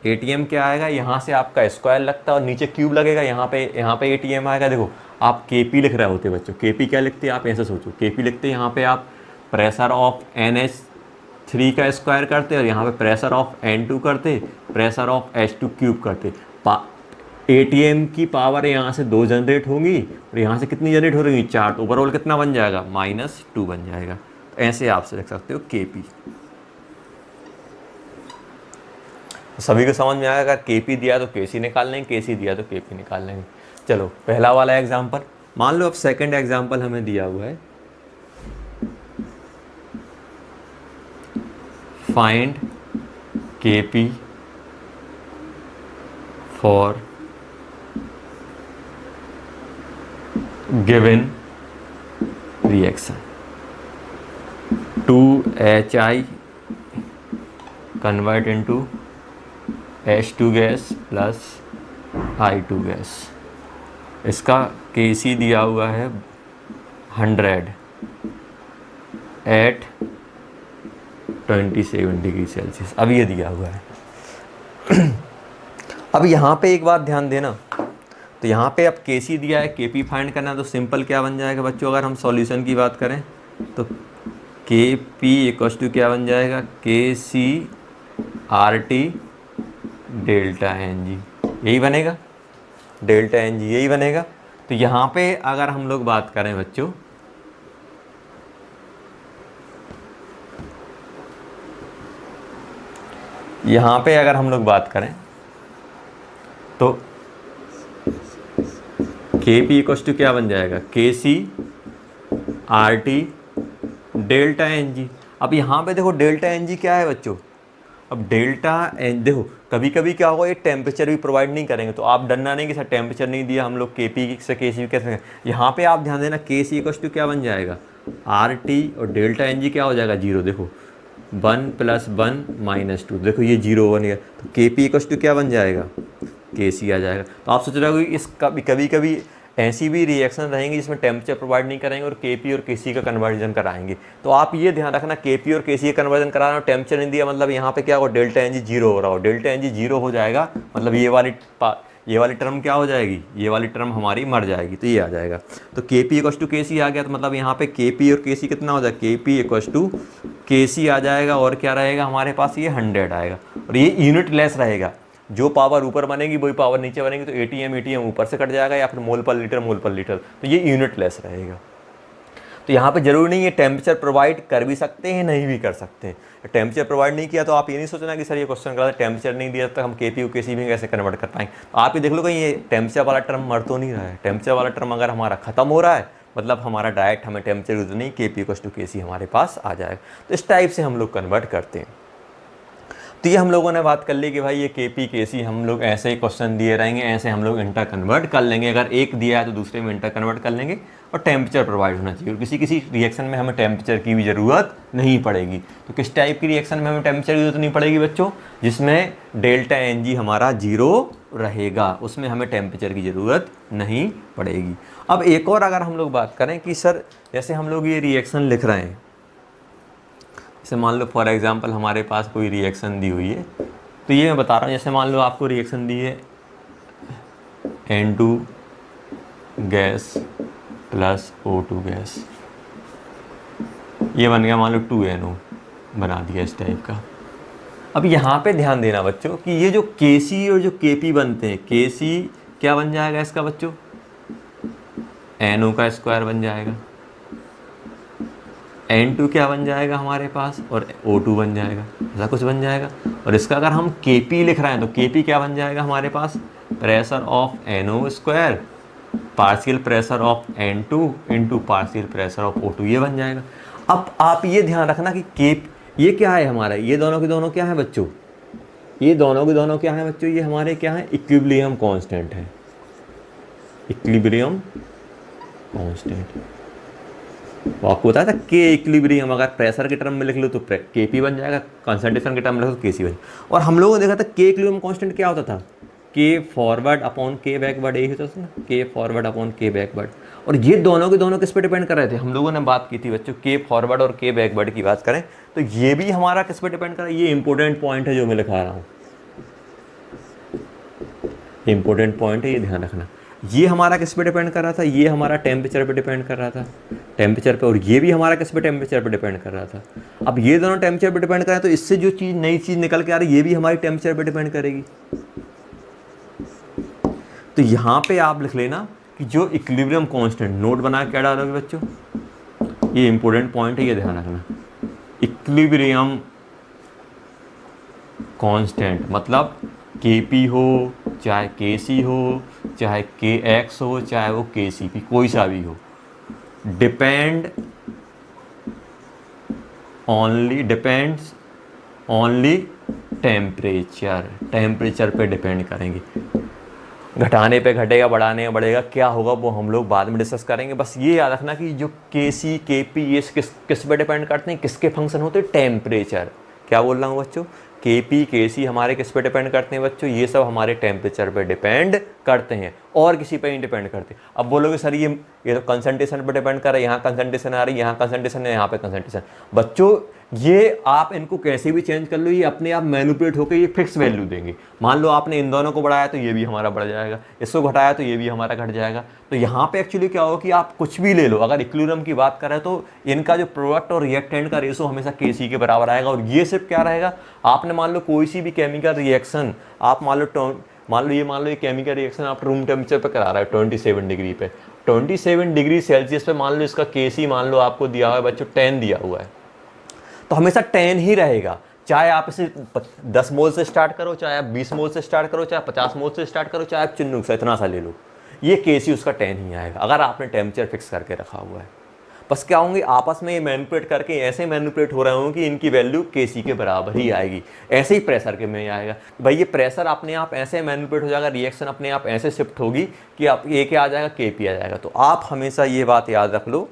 ATM क्या आएगा, यहाँ से आपका स्क्वायर लगता है और नीचे क्यूब लगेगा, यहाँ पे ATM आएगा। देखो आप KP लिख रहे होते बच्चों, KP क्या लिखते हैं आप, ऐसे सोचो, KP लिखते हैं यहाँ पे आप प्रेशर ऑफ NH3 का स्क्वायर करते, और यहाँ पे प्रेशर ऑफ N2 करते, प्रेशर ऑफ H2 क्यूब करते। ATM की पावर यहाँ से 2 जनरेट होंगी, और यहाँ से कितनी जनरेट हो रही, 4, तो ओवरऑल कितना बन जाएगा -2 बन जाएगा। तो ऐसे आप से लिख सकते हो KP। सभी को समझ में आएगा, अगर Kp दिया तो Kc निकाल लेंगे, Kc दिया तो Kp निकाल लेंगे। चलो पहला वाला एग्जाम्पल मान लो, अब सेकंड एग्जाम्पल हमें दिया हुआ है फाइंड के P for given reaction 2HI convert into H2 gas plus I2 gas. इसका KC दिया हुआ है 100 एट 27 डिग्री सेल्सियस। अब ये दिया हुआ है। अब यहाँ पे एक बात ध्यान देना, तो यहाँ पे अब KC दिया है, KP फाइंड करना है, तो सिंपल क्या बन जाएगा बच्चों, अगर हम सॉल्यूशन की बात करें तो KP इक्वल्स टू क्या बन जाएगा, KC RT डेल्टा NG, यही बनेगा, डेल्टा NG यही बनेगा। तो यहाँ पे अगर हम लोग बात करें बच्चों, यहाँ पे अगर हम लोग बात करें तो KP इक्वल्स टू क्या बन जाएगा, KC RT डेल्टा NG। अब यहाँ पे देखो डेल्टा NG क्या है बच्चों, अब डेल्टा एन देखो कभी कभी क्या होगा, ये टेम्परेचर भी प्रोवाइड नहीं करेंगे, तो आप डरना नहीं कि सर टेम्परेचर नहीं दिया हम लोग KP से KC कैसे। यहाँ पे आप ध्यान देना KC इक्वल्स टू क्या बन जाएगा, RT और डेल्टा NG क्या हो जाएगा 0। देखो 1 + 1 - 2, देखो ये 0 बन गया, तो KP इक्वल्स टू क्या बन जाएगा, KC आ जाएगा। तो आप सोच रहे हो इस कभी कभी ऐसी भी रिएक्शन रहेंगी जिसमें टेम्परेचर प्रोवाइड नहीं करेंगे और KP और KC का कन्वर्जन कराएंगे। तो आप ये ध्यान रखना, KP और KC का कन्वर्जन कराना और टेम्परेचर नहीं दिया, मतलब यहाँ पे क्या होगा, डेल्टा NG 0 हो रहा हो, डेल्टा NG 0 हो जाएगा, मतलब ये वाली टर्म क्या हो जाएगी, ये वाली टर्म हमारी मर जाएगी, तो ये आ जाएगा। तो KP इक्वल्स टू KC आ गया, तो मतलब यहाँ पे KP और KC कितना हो जाएगा, KP इक्वल्स टू KC आ जाएगा, और क्या रहेगा हमारे पास, ये 100 आएगा, और ये यूनिट लेस रहेगा, जो पावर ऊपर बनेगी वही पावर नीचे बनेगी, तो ATM ऊपर से कट जाएगा, या फिर मोल पर लीटर, तो ये यूनिट लेस रहेगा। तो यहाँ पे जरूरी नहीं है टेम्परेचर प्रोवाइड कर भी सकते हैं, नहीं भी कर सकते हैं। टेम्परेचर प्रोवाइड नहीं किया तो आप ये नहीं सोचना कि सर ये क्वेश्चन करा टेम्परेचर नहीं दिया तक हम KP और KC भी कैसे कन्वर्ट कर पाएंगे। तो आप ये देख लो कहीं ये टेम्परेचर वाला टर्म मर तो नहीं रहा है। टेम्परेचर वाला टर्म अगर हमारा खत्म हो रहा है, मतलब हमारा डायरेक्ट हमें टेम्परेचर यूज नहीं, KP इक्वल्स टू KC हमारे पास आ जाएगा। तो इस टाइप से हम लोग कन्वर्ट करते हैं। तो ये हम लोगों ने बात कर ली कि भाई ये KP KC हम लोग ऐसे ही क्वेश्चन दिए रहेंगे, ऐसे हम लोग इंटर कन्वर्ट कर लेंगे, अगर एक दिया है तो दूसरे में इंटर कन्वर्ट कर लेंगे, और टेम्परेचर प्रोवाइड होना चाहिए, और किसी किसी रिएक्शन में हमें टेम्परेचर की भी ज़रूरत नहीं पड़ेगी। तो किस टाइप की रिएक्शन में हमें टेम्परेचर की जरूरत नहीं पड़ेगी बच्चों, जिसमें डेल्टा NG हमारा 0 रहेगा, उसमें हमें टेम्परेचर की ज़रूरत नहीं पड़ेगी। अब एक और अगर हम लोग बात करें कि सर जैसे हम लोग ये रिएक्शन लिख रहे हैं, जैसे मान लो फॉर एग्जांपल हमारे पास कोई रिएक्शन दी हुई है, तो ये मैं बता रहा हूँ, जैसे मान लो आपको रिएक्शन दी है N2 gas plus O2 gas, ये बन गया मान लो 2NO बना दिया इस टाइप का। अब यहाँ पे ध्यान देना बच्चों कि ये जो KC और जो KP बनते हैं, KC क्या बन जाएगा इसका बच्चों, NO का स्क्वायर बन जाएगा, N2 क्या बन जाएगा हमारे पास, और O2 बन जाएगा, ऐसा कुछ बन जाएगा। और इसका अगर हम KP लिख रहे हैं तो KP क्या बन जाएगा हमारे पास, pressure of NO square partial pressure of N2 into partial pressure of O2, ये बन जाएगा। अब आप ये ध्यान रखना कि ये क्या है हमारा, ये दोनों के दोनों क्या है बच्चों, ये दोनों के दोनों क्या है बच्चों, ये हमारे क्या है, इक्विलिब्रियम कांस्टेंट है, इक्विलिब्रियम कांस्टेंट। तो आपको बताया था K इक्विलिब्रियम, अगर प्रेशर के टर्म में लिख लो तो KP बन जाएगा, कंसंट्रेशन के टर्म में लिख लो तो KC बन जाएगा। और हम लोगों ने देखा था K इक्विलिब्रियम कांस्टेंट क्या होता था, K forward upon K backward, यही होता था ना, K forward upon K backward. और ये दोनों के दोनों किस पे डिपेंड कर रहे थे, हम लोगों ने बात की थी बच्चों, K फॉरवर्ड और K बैकवर्ड की बात करें तो ये भी हमारा किस पे डिपेंड कर रहा है, ये इंपॉर्टेंट पॉइंट है जो मैं लिखा रहा हूँ, इंपॉर्टेंट पॉइंट है, ये ध्यान रखना। ये हमारा किस पे डिपेंड कर रहा था, ये हमारा टेम्परेचर पे डिपेंड कर रहा था, टेम्परेचर पे, और ये भी हमारा किस पे, टेम्परेचर पे डिपेंड कर रहा था। अब ये दोनों टेम्परेचर पे डिपेंड कर रहे हैं, तो इससे जो चीज़ नई चीज़ निकल के आ रही है ये भी हमारी टेम्परेचर पे डिपेंड करेगी। तो यहाँ पे आप लिख लेना कि जो इक्विलिब्रियम कांस्टेंट, नोट बना के क्या डालोगे बच्चों, ये इंपॉर्टेंट पॉइंट है, ये ध्यान रखना, इक्विलिब्रियम कांस्टेंट मतलब KP हो चाहे KC हो चाहे KX हो चाहे वो KCP, कोई सा भी हो, डिपेंड्स ओनली टेम्परेचर पे डिपेंड करेंगे। घटाने पे घटेगा, बढ़ाने में बढ़ेगा, क्या होगा वो हम लोग बाद में डिस्कस करेंगे। बस ये याद रखना कि जो के सी के पी ये किस पे डिपेंड करते हैं, किसके फंक्शन होते हैं, टेम्परेचर। क्या बोल रहा हूँ बच्चों, के पी के सी हमारे किस पे डिपेंड करते हैं बच्चों, ये सब हमारे टेम्परेचर पे डिपेंड करते हैं और किसी पे नहीं डिपेंड करते। अब बोलोगे सर ये तो कंसंट्रेशन पे डिपेंड कर रहा है, यहाँ कंसंट्रेशन आ रही है, यहाँ कंसंट्रेशन है, यहाँ पे कंसंट्रेशन। बच्चों ये आप इनको कैसे भी चेंज कर लो, ये अपने आप मैनिपुलेट होकर ये फिक्स वैल्यू देंगे। मान लो आपने इन दोनों को बढ़ाया तो ये भी हमारा बढ़ जाएगा, इसको घटाया तो ये भी हमारा घट जाएगा। तो यहाँ पे एक्चुअली क्या होगा कि आप कुछ भी ले लो, अगर इक्विलिब्रियम की बात करें तो इनका जो प्रोडक्ट और रिएक्टेंट का रेशो हमेशा के सी के बराबर आएगा। और ये सिर्फ क्या रहेगा, आपने मान लो कोई सी भी केमिकल रिएक्शन आप मान लो ये केमिकल रिएक्शन आप रूम टेम्परेचर पे करा रहा है 27 डिग्री पे, 27 डिग्री सेल्सियस पे मान लो इसका के सी मान लो आपको दिया हुआ है बच्चों 10 दिया हुआ है, तो हमेशा 10 ही रहेगा। चाहे आप इसे 10 मोल से स्टार्ट करो, चाहे आप 20 मोल से स्टार्ट करो, चाहे 50 मोल से स्टार्ट करो, चाहे आप चिन्नुक से इतना सा ले लो, ये केसी उसका 10 ही आएगा अगर आपने टेम्परेचर फिक्स करके रखा हुआ है। बस क्या होंगे आपस में ये मैनिपुलेट करके ऐसे मैनिपुलेट हो रहे होंगे कि इनकी वैल्यू केसी के बराबर ही आएगी। ऐसे ही प्रेशर के में आएगा भाई, ये प्रेशर अपने आप ऐसे मैनिपुलेट हो जाएगा, रिएक्शन अपने आप ऐसे शिफ्ट होगी कि आप ए के आ जाएगा के पी आ जाएगा। तो आप हमेशा ये बात याद रख लो,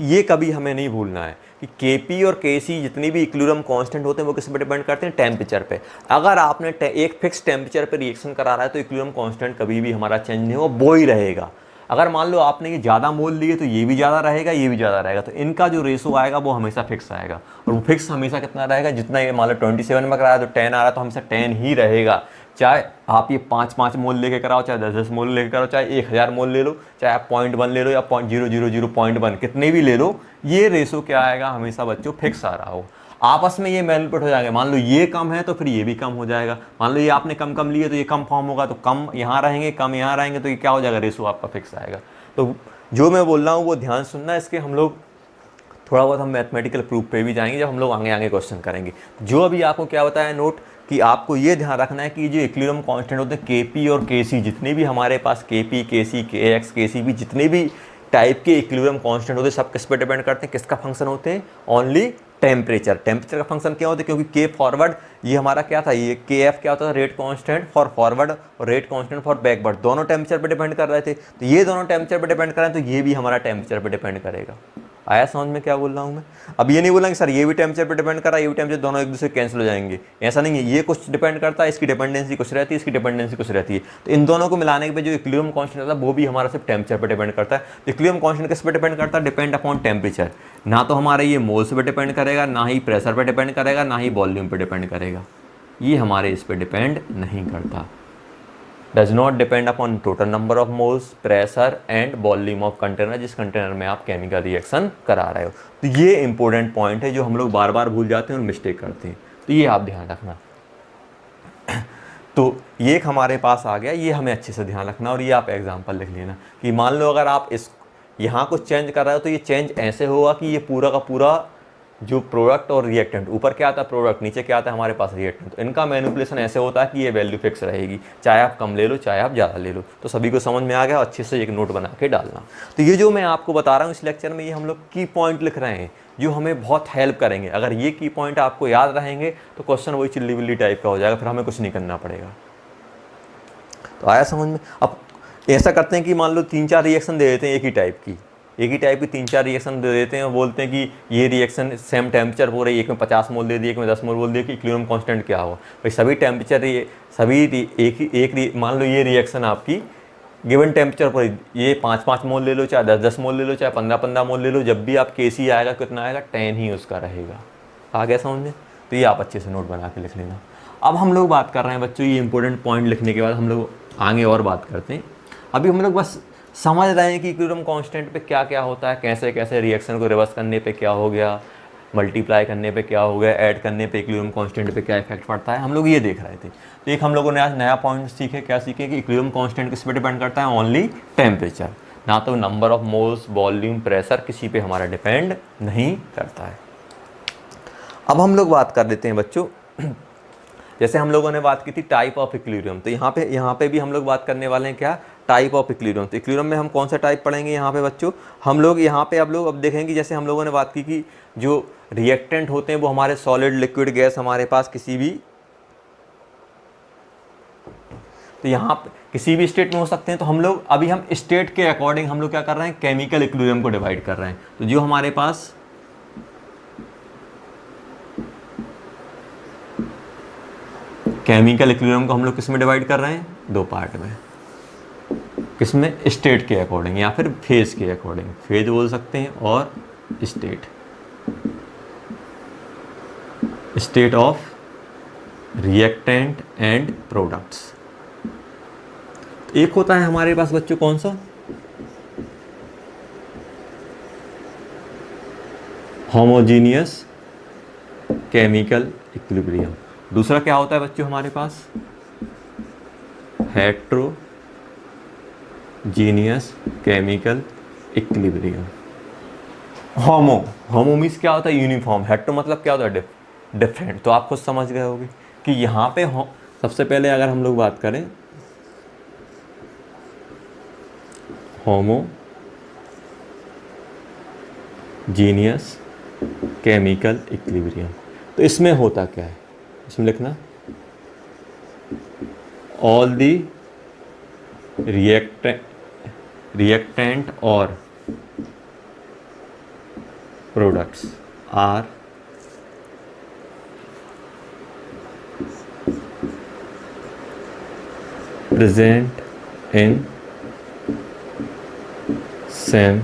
ये कभी हमें नहीं भूलना है कि Kp और Kc जितनी भी इक्विलिब्रियम कांस्टेंट होते हैं वो किस पे डिपेंड करते हैं, टेम्परेचर पे। अगर आपने एक फिक्स टेम्परेचर पे रिएक्शन करा रहा है तो इक्विलिब्रियम कांस्टेंट कभी भी हमारा चेंज नहीं होगा, वो ही रहेगा। अगर मान लो आपने ये ज़्यादा मोल लिए तो ये भी ज़्यादा रहेगा, ये भी ज़्यादा रहेगा, तो इनका जो रेशो आएगा वो हमेशा फिक्स आएगा। और वो फिक्स हमेशा कितना रहेगा, जितना ये मान लो 27 में कराया तो 10 आ रहा है तो हमेशा 10 ही रहेगा। चाहे आप ये 5-5 मोल लेके कराओ, चाहे 10-10 मोल लेके कराओ, चाहे 1000 मोल ले लो, चाहे आप 0.1 ले लो या 0.000.1 कितने भी ले लो, ये रेशो क्या आएगा हमेशा बच्चों फिक्स आ रहा हो। आपस में ये मैनिपुलेट हो जाएगा, मान लो ये कम है तो फिर ये भी कम हो जाएगा, मान लो ये आपने कम लिए तो ये कम फॉर्म होगा, तो कम यहाँ रहेंगे कम यहाँ रहेंगे, तो ये क्या हो जाएगा, रेशो आपका फिक्स आएगा। तो जो मैं बोल रहा हूँ वो ध्यान सुनना, इसके हम लोग थोड़ा बहुत हम मैथमेटिकल प्रूफ पे भी जाएंगे जब हम लोग आगे क्वेश्चन करेंगे। जो अभी आपको क्या बताया नोट कि आपको ये ध्यान रखना है कि जो इक्विलिब्रियम कांस्टेंट होते हैं Kp और Kc, जितने भी हमारे पास Kp, Kc, Kx, Kcb जितने भी टाइप के इक्विलिब्रियम कांस्टेंट होते हैं सब किस पे डिपेंड करते हैं, किसका फंक्शन होते हैं, ओनली टेम्परेचर। टेम्परेचर का फंक्शन क्या होता है, क्योंकि के फॉरवर्ड ये हमारा क्या था, ये के एफ क्या होता था, रेट कांस्टेंट फॉर फॉरवर्ड और रेट कांस्टेंट फॉर बैकवर्ड, दोनों टेम्परेचर पे डिपेंड कर रहे थे। तो ये दोनों टेम्परेचर पे डिपेंड कर रहे हैं तो ये भी हमारा टेम्परेचर पे डिपेंड करेगा। आया समझ में क्या बोल रहा हूँ मैं। अब ये नहीं बोलेंगे सर ये भी टेम्परेचर पे डिपेंड कर रहा है, ये भी टेम्परेचर, दोनों एक दूसरे कैंसिल हो जाएंगे, ऐसा नहीं है। ये कुछ डिपेंड करता है, इसकी डिपेंडेंसी कुछ रहती है, इसकी डिपेंडेंसी कुछ रहती है। तो इन दोनों को मिलाने के जो इक्विलिब्रियम कांस्टेंट होता है वो भी हमारा सिर्फ टेम्परेचर पे डिपेंड करता है। तो इक्विलिब्रियम कांस्टेंट किस पे डिपेंड करता है, डिपेंड अपॉन टेम्परेचर। ना तो हमारे ये मोल्स पे डिपेंड करेगा, ना ही प्रेशर पे डिपेंड करेगा, ना ही वॉल्यूम पे डिपेंड करेगा, ये हमारे इस पे डिपेंड नहीं करता। Does not depend upon total number of moles, pressure and volume of container, जिस कंटेनर में आप केमिकल रिएक्शन करा रहे हो। तो ये इंपॉर्टेंट पॉइंट है जो हम लोग बार बार भूल जाते हैं और मिस्टेक करते हैं, तो ये आप ध्यान रखना। तो ये एक हमारे पास आ गया, ये हमें अच्छे से ध्यान रखना। और ये आप एग्जाम्पल लिख लेना कि मान लो अगर आप इस यहाँ कुछ चेंज कर रहे हो तो ये चेंज ऐसे होगा कि ये पूरा का पूरा जो प्रोडक्ट और रिएक्टेंट, ऊपर क्या आता है प्रोडक्ट, नीचे क्या आता है हमारे पास रिएक्टेंट, तो इनका मैनिपुलेशन ऐसे होता है कि ये वैल्यू फिक्स रहेगी, चाहे आप कम ले लो चाहे आप ज़्यादा ले लो। तो सभी को समझ में आ गया, अच्छे से एक नोट बना के डालना। तो ये जो मैं आपको बता रहा हूँ इस लेक्चर में, ये हम लोग की पॉइंट लिख रहे हैं जो हमें बहुत हेल्प करेंगे। अगर ये की पॉइंट आपको याद रहेंगे तो क्वेश्चन वही चिल्ली विल्ली टाइप का हो जाएगा, फिर हमें कुछ नहीं करना पड़ेगा। तो आया समझ में। अब ऐसा करते हैं कि मान लो 3-4 रिएक्शन दे देते हैं एक ही टाइप की 3-4 रिएक्शन दे देते हैं, बोलते हैं कि ये रिएक्शन सेम टेम्परेचर हो रही है, एक में 50 मोल दे दिए, एक में 10 मोल बोल दिए कि इक्विलिब्रियम कांस्टेंट क्या होगा। भाई सभी टेम्परेचर ये सभी मान लो ये रिएक्शन आपकी गिवन टेम्परेचर पर, ये 5-5 मोल ले लो, चाहे 10-10 मोल ले लो, चाहे 15-15 मोल ले लो, जब भी आप Kc आएगा कितना आएगा, 10 ही उसका रहेगा। आ गया समझ में। तो ये आप अच्छे से नोट बना के लिख लेना। अब हम लोग बात कर रहे हैं बच्चों, ये इंपॉर्टेंट पॉइंट लिखने के बाद हम लोग आगे और बात करते हैं। अभी हम लोग बस समझ रहे हैं कि इक्विलिब्रियम कांस्टेंट पे क्या क्या होता है, कैसे कैसे रिएक्शन को रिवर्स करने पे क्या हो गया, मल्टीप्लाई करने पे क्या हो गया, ऐड करने पे इक्विलिब्रियम कांस्टेंट पे क्या इफेक्ट पड़ता है, हम लोग ये देख रहे थे। तो एक हम लोगों ने आज नया पॉइंट सीखे, क्या सीखे कि इक्विलिब्रियम कांस्टेंट किस पे डिपेंड करता है, ओनली टेम्परेचर, ना तो number of moles, volume, pressure, किसी पे हमारा डिपेंड नहीं करता है। अब हम लोग बात कर लेते हैं बच्चों, जैसे हम लोगों ने बात की थी टाइप ऑफ इक्विलिब्रियम, तो यहाँ पे भी हम लोग बात करने वाले हैं क्या, टाइप ऑफ इक्विलिब्रियम। तो इक्विलिब्रियम में हम कौन सा टाइप पढ़ेंगे यहाँ पे बच्चों, हम लोग यहाँ पे अब देखेंगे, जैसे हम लोगों ने बात की कि जो रिएक्टेंट होते हैं वो हमारे सॉलिड लिक्विड गैस हमारे पास किसी भी, तो यहाँ पे किसी भी स्टेट में हो सकते हैं। तो हम लोग अभी हम स्टेट के अकॉर्डिंग हम लोग क्या कर रहे हैं, केमिकल इक्विलिब्रियम को डिवाइड कर रहे हैं। तो जो हमारे पास केमिकल इक्विलिब्रियम को हम लोग किस में डिवाइड कर रहे हैं, दो पार्ट में। किसमें, स्टेट के अकॉर्डिंग या फिर फेज के अकॉर्डिंग, फेज बोल सकते हैं और state, state of reactant and products. एक होता है हमारे पास बच्चों कौन सा, होमोजीनियस केमिकल इक्विलिब्रियम। दूसरा क्या होता है बच्चों हमारे पास, heterogeneous chemical equilibrium. Homo means क्या होता है, यूनिफॉर्म। हेट्रो मतलब क्या होता है, डिफरेंट। तो आप खुद समझ गए होंगे कि यहाँ पे सबसे पहले अगर हम लोग बात करें होमोजीनियस केमिकल इक्विलिब्रियम, तो इसमें होता क्या है, इसमें लिखना ऑल दी रिएक्टेंट और products are present in same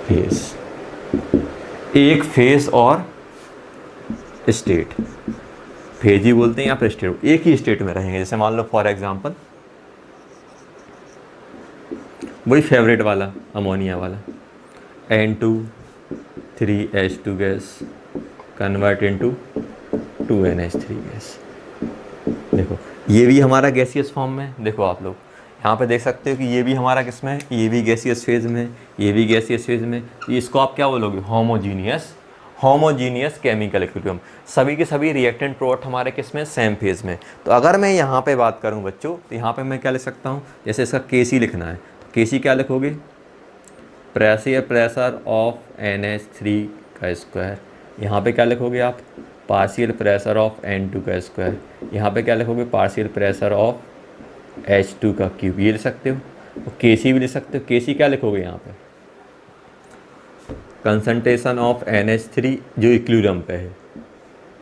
phase. एक फेज और स्टेट, फेज ही बोलते हैं या फिर स्टेट, एक ही स्टेट में रहेंगे। जैसे मान लो फॉर एग्जांपल वही फेवरेट वाला अमोनिया वाला, N2,3H2 gas convert into 2NH3 gas. देखो ये भी हमारा गैसियस फॉर्म में, देखो आप लोग यहाँ पे देख सकते हो कि ये भी हमारा किस में है, ये भी गैसियस फेज में, ये भी गैसियस फेज में। इसको आप क्या बोलोगे, होमोजीनियस केमिकल इक्विलिब्रियम। सभी के सभी रिएक्टेंट प्रोडक्ट हमारे किस में, सेम फेज में। तो अगर मैं यहाँ पे बात करूँ बच्चों, तो यहाँ पे मैं क्या लिख सकता हूँ, जैसे इसका केसी लिखना है, तो केसी क्या लिखोगे, प्रेशर ऑफ NH3 का स्क्वायर। यहाँ पे क्या लिखोगे आप, पार्शियल प्रेशर ऑफ N2 का स्क्वायर। यहाँ पे क्या लिखोगे, पार्शियल प्रेशर ऑफ H2 का क्यूब। ये लिख सकते हो, और केसी भी लिख सकते हो। केसी क्या लिखोगे यहाँ पे, कंसंट्रेशन ऑफ NH3 जो इक्विलिब्रियम पे है,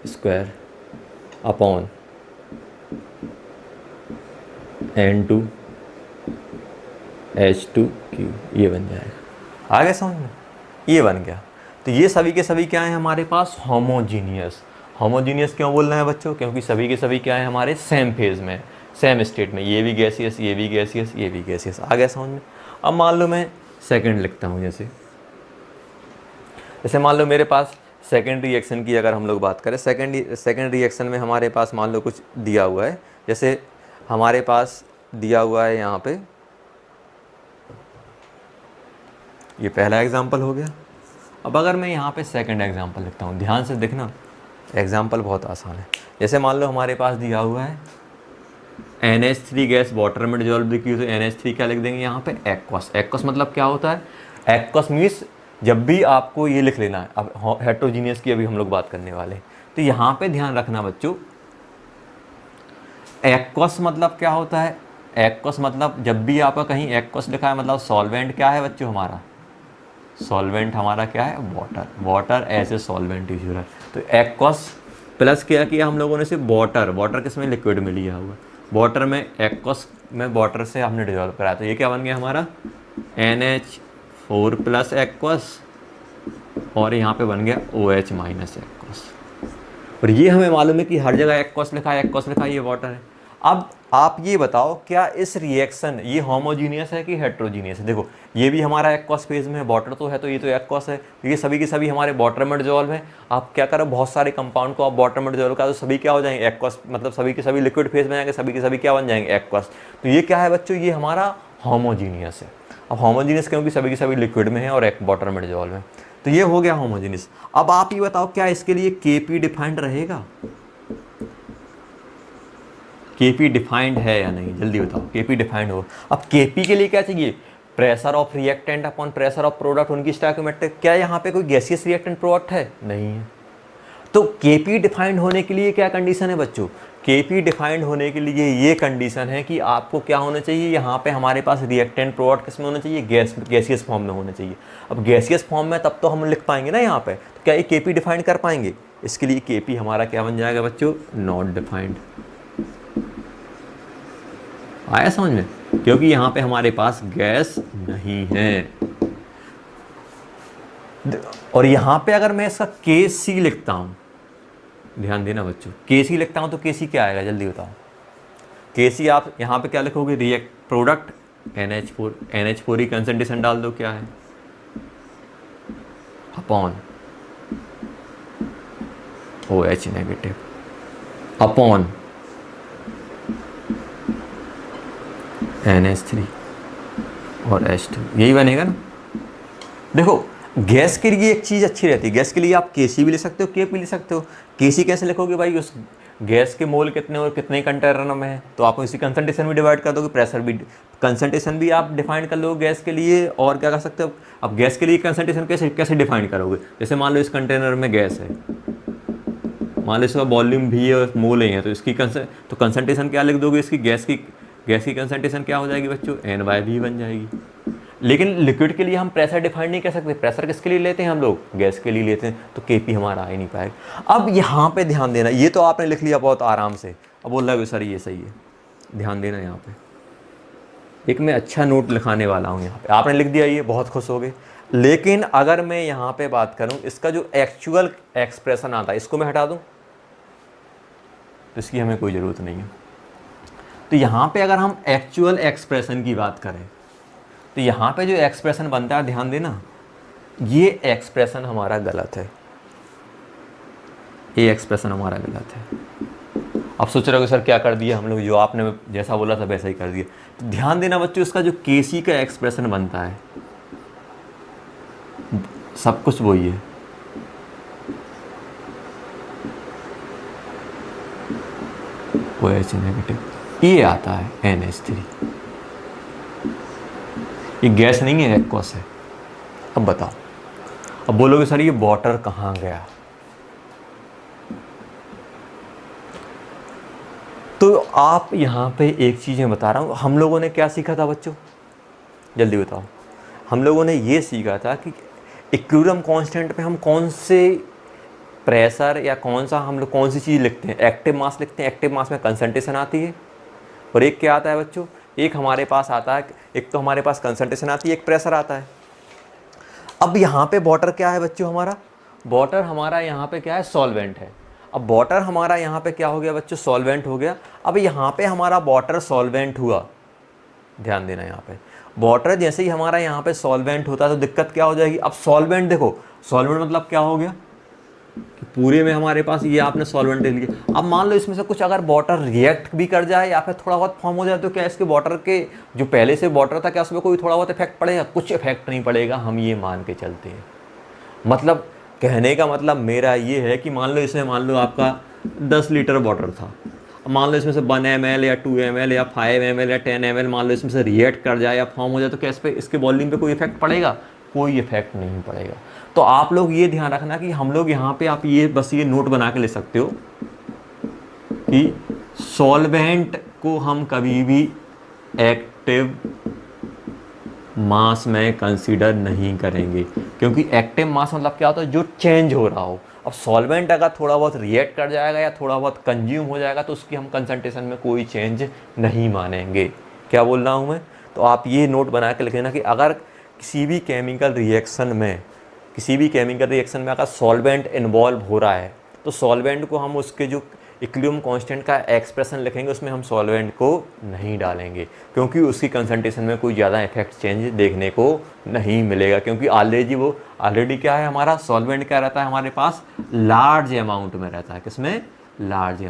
स्क्वायर अपॉन N2H2 क्यूब। ये बन जाएगा, आगे समझ में, ये बन गया। तो ये सभी के सभी क्या है हमारे पास, होमोजीनियस। होमोजीनियस क्यों बोल रहे हैं बच्चों, क्योंकि सभी के सभी क्या है हमारे सेम फेज में, सेम स्टेट में। ये भी गैसियस, ये भी गैसियस, ये भी गैसियस। आ गया समझ में। अब मान लो मैं सेकंड लिखता हूँ, जैसे मान लो मेरे पास सेकंड रिएक्शन की अगर हम लोग बात करें, सेकंड रिएक्शन में हमारे पास मान लो कुछ दिया हुआ है। जैसे हमारे पास दिया हुआ है यहाँ पे, ये पहला एग्जाम्पल हो गया। अब अगर मैं यहाँ पे सेकंड एग्जाम्पल लिखता हूँ, ध्यान से देखना, एग्जाम्पल बहुत आसान है। जैसे मान लो हमारे पास दिया हुआ है NH3 गैस वाटर में डिजॉल्व की, तो NH3 क्या लिख देंगे यहाँ पे, एक्वस। एक्वस मतलब क्या होता है, एक्वस मीन्स जब भी आपको ये लिख लेना है, अब हेट्रोजीनियस की अभी हम लोग बात करने वाले हैं, तो यहाँ पे ध्यान रखना बच्चों, एक्वस मतलब क्या होता है, एक्वस मतलब जब भी आपका कहीं एक्वस लिखा है मतलब सॉल्वेंट क्या है बच्चों हमारा, सॉल्वेंट हमारा क्या है, water. Water as a solvent use हो रहा है। तो एक्वस प्लस क्या किया हम लोगों ने, सिर्फ वाटर, वाटर किसमें, लिक्विड में लिया हुआ, वाटर में, एक्वस में वाटर से हमने डिजॉल्व कराया। तो ये क्या बन गया हमारा, NH4 प्लस एक्वस, और यहाँ पे बन गया OH माइनस एक्वस। और ये हमें मालूम है कि हर जगह एक्वस लिखा है, एक्वस लिखा है, ये वाटर है। अब आप ये बताओ क्या इस रिएक्शन ये होमोजीनियस है कि हेट्रोजीनियस है। देखो ये भी हमारा एक्वस फेज में है, वाटर तो है, तो ये तो एक्वस है, तो ये सभी के सभी हमारे वाटर में डिजॉल्व है। आप क्या करो, बहुत सारे कंपाउंड को आप वाटर में डिजॉल्व करो तो सभी क्या हो जाएंगे, एक्वस, मतलब सभी के सभी लिक्विड फेज में जाएंगे, सभी के सभी क्या बन जाएंगे, एक्वस। तो ये क्या है बच्चों, ये हमारा होमोजीनियस है। अब होमोजीनियस क्योंकि सभी के सभी लिक्विड में है और एक वाटर में डिजॉल्व है, तो ये हो गया होमोजीनियस। अब आप ये बताओ क्या इसके लिए Kp डिफाइंड रहेगा, केपी डिफाइंड है या नहीं, जल्दी बताओ। केपी डिफाइंड हो, अब केपी के लिए क्या चाहिए, pressure of reactant upon pressure of product, उनकी स्टोइकियोमेट्रिक। क्या यहाँ पे कोई गैसियस रिएक्टेंट प्रोडक्ट है, नहीं है। तो केपी डिफाइंड होने के लिए क्या कंडीशन है बच्चों, केपी डिफाइंड होने के लिए ये कंडीशन है कि आपको क्या होना चाहिए, यहाँ पे हमारे पास रिएक्टेंट प्रोडक्ट किस में होना चाहिए, गैसियस फॉर्म में होना चाहिए। अब गैसियस फॉर्म में तब तो हम लिख पाएंगे ना यहाँ पे, तो क्या ये केपी डिफाइंड कर पाएंगे, इसके लिए केपी हमारा क्या बन जाएगा बच्चों, नॉट डिफाइंड। आया समझ में, क्योंकि यहाँ पे हमारे पास गैस नहीं है। और यहाँ पे अगर मैं इसका के सी लिखता हूँ, ध्यान देना बच्चों, के सी लिखता हूँ तो के सी क्या आएगा, जल्दी बताओ। के सी आप यहाँ पे क्या लिखोगे, रिएक्ट प्रोडक्ट NH4 ही कंसंट्रेशन डाल दो, क्या है, upon OH negative upon NH3 और H2, यही बनेगा ना। देखो गैस के लिए एक चीज़ अच्छी रहती है, गैस के लिए आप केसी भी ले सकते हो, केपी ले सकते हो। केसी कैसे लिखोगे भाई, उस गैस के मोल कितने और कितने कंटेनर में है, तो आप इसी कंसंट्रेशन भी डिवाइड कर दोगे, प्रेशर भी, कंसंट्रेशन भी आप डिफाइन कर लो गैस के लिए। और क्या कर सकते हो, अब गैस के लिए कंसंट्रेशन कैसे कैसे डिफाइन करोगे, जैसे मान लो इस कंटेनर में गैस है, मान लो इसका वॉल्यूम भी है और मोल है, तो इसकी तो कंसंट्रेशन क्या लिख दोगे, इसकी गैस की कंसंट्रेशन क्या हो जाएगी बच्चों, NY बन जाएगी। लेकिन लिक्विड के लिए हम प्रेशर डिफाइन नहीं कर सकते, प्रेशर किसके लिए लेते हैं हम लोग, गैस के लिए लेते हैं, तो केपी हमारा आ ही नहीं पाएगा। अब यहाँ पे ध्यान देना, ये तो आपने लिख लिया बहुत आराम से, अब बोल रहा है सर ये सही है, ध्यान देना यहाँ पे एक मैं अच्छा नोट लिखाने वाला हूँ। यहाँ पे आपने लिख दिया, ये बहुत खुश हो गए। लेकिन अगर मैं यहाँ पे बात करूँ, इसका जो एक्चुअल एक्सप्रेशन आता है इसको मैं हटा दूँ, तो इसकी हमें कोई ज़रूरत नहीं है। तो यहाँ पे अगर हम एक्चुअल एक्सप्रेशन की बात करें, तो यहाँ पे जो एक्सप्रेशन बनता है, ध्यान देना, ये एक्सप्रेशन हमारा गलत है, ये एक्सप्रेशन हमारा गलत है। अब सोच रहे हो सर क्या कर दिया हम लोग, जो आपने जैसा बोला था वैसा ही कर दिया। तो ध्यान देना बच्चों, इसका जो केसी का एक्सप्रेशन बनता है सब कुछ वही है, OH नेगेटिव, ये आता है NH3। ये गैस नहीं है, एक्वस है। अब बताओ, अब बोलोगे सर ये वाटर कहाँ गया, तो आप यहाँ पे एक चीज़ मैं बता रहा हूँ, हम लोगों ने क्या सीखा था बच्चों, जल्दी बताओ। हम लोगों ने ये सीखा था कि इक्विलिब्रियम कांस्टेंट पे हम कौन से प्रेशर या हम लोग कौन सी चीज़ लिखते हैं, एक्टिव मास लिखते हैं। एक्टिव मास में कंसंट्रेशन आती है, और एक क्या आता है बच्चों, एक हमारे पास आता है, एक तो हमारे पास कंसंट्रेशन आती है, एक प्रेशर आता है। अब यहाँ पे वाटर क्या है बच्चों, हमारा वाटर हमारा यहाँ पे क्या है, सॉल्वेंट है। अब वाटर हमारा यहाँ पे क्या हो गया बच्चों, सॉल्वेंट हो गया। अब यहाँ पे हमारा वाटर सॉल्वेंट हुआ, ध्यान देना, यहाँ पे वाटर जैसे ही हमारा यहाँ पे सॉल्वेंट होता है तो दिक्कत क्या हो जाएगी। अब सॉल्वेंट देखो, सॉल्वेंट मतलब क्या हो गया कि पूरे में हमारे पास ये आपने सॉल्वेंट ले लिया। अब मान लो इसमें से कुछ अगर वाटर रिएक्ट भी कर जाए या फिर थोड़ा बहुत फॉर्म हो जाए, तो क्या इसके वाटर के जो पहले से वाटर था, क्या उसमें कोई थोड़ा बहुत इफेक्ट पड़ेगा, कुछ इफेक्ट नहीं पड़ेगा, हम ये मान के चलते हैं। मतलब कहने का मतलब मेरा ये है कि मान लो इसमें, मान लो आपका 10 लीटर वाटर था, मान लो इसमें से 1 ml या 2 ml या 5 ml या 10 ml मान लो इसमें से रिएक्ट कर जाए या फॉर्म हो जाए, तो क्या इस पे, इसके वॉल्यूम पे कोई इफेक्ट पड़ेगा, कोई इफेक्ट नहीं पड़ेगा। तो आप लोग ये ध्यान रखना कि हम लोग यहाँ पे, आप ये बस ये नोट बना के ले सकते हो कि सॉल्वेंट को हम कभी भी एक्टिव मास में कंसीडर नहीं करेंगे, क्योंकि एक्टिव मास मतलब क्या होता है, जो चेंज हो रहा हो। अब सॉल्वेंट अगर थोड़ा बहुत रिएक्ट कर जाएगा या थोड़ा बहुत कंज्यूम हो जाएगा, तो उसकी हम कंसंट्रेशन में कोई चेंज नहीं मानेंगे। क्या बोल रहा हूँ मैं, तो आप ये नोट बना के लिख लेना कि अगर किसी भी केमिकल रिएक्शन में अगर सॉल्वेंट इन्वॉल्व हो रहा है, तो सॉल्वेंट को हम उसके जो इक्विलिब्रियम कांस्टेंट का एक्सप्रेशन लिखेंगे, उसमें हम सॉल्वेंट को नहीं डालेंगे, क्योंकि उसकी कंसंट्रेशन में कोई ज़्यादा इफेक्ट चेंज देखने को नहीं मिलेगा। क्योंकि ऑलरेडी क्या है, हमारा सॉल्वेंट क्या रहता है हमारे पास, लार्ज अमाउंट में रहता है। किसमें, लार्ज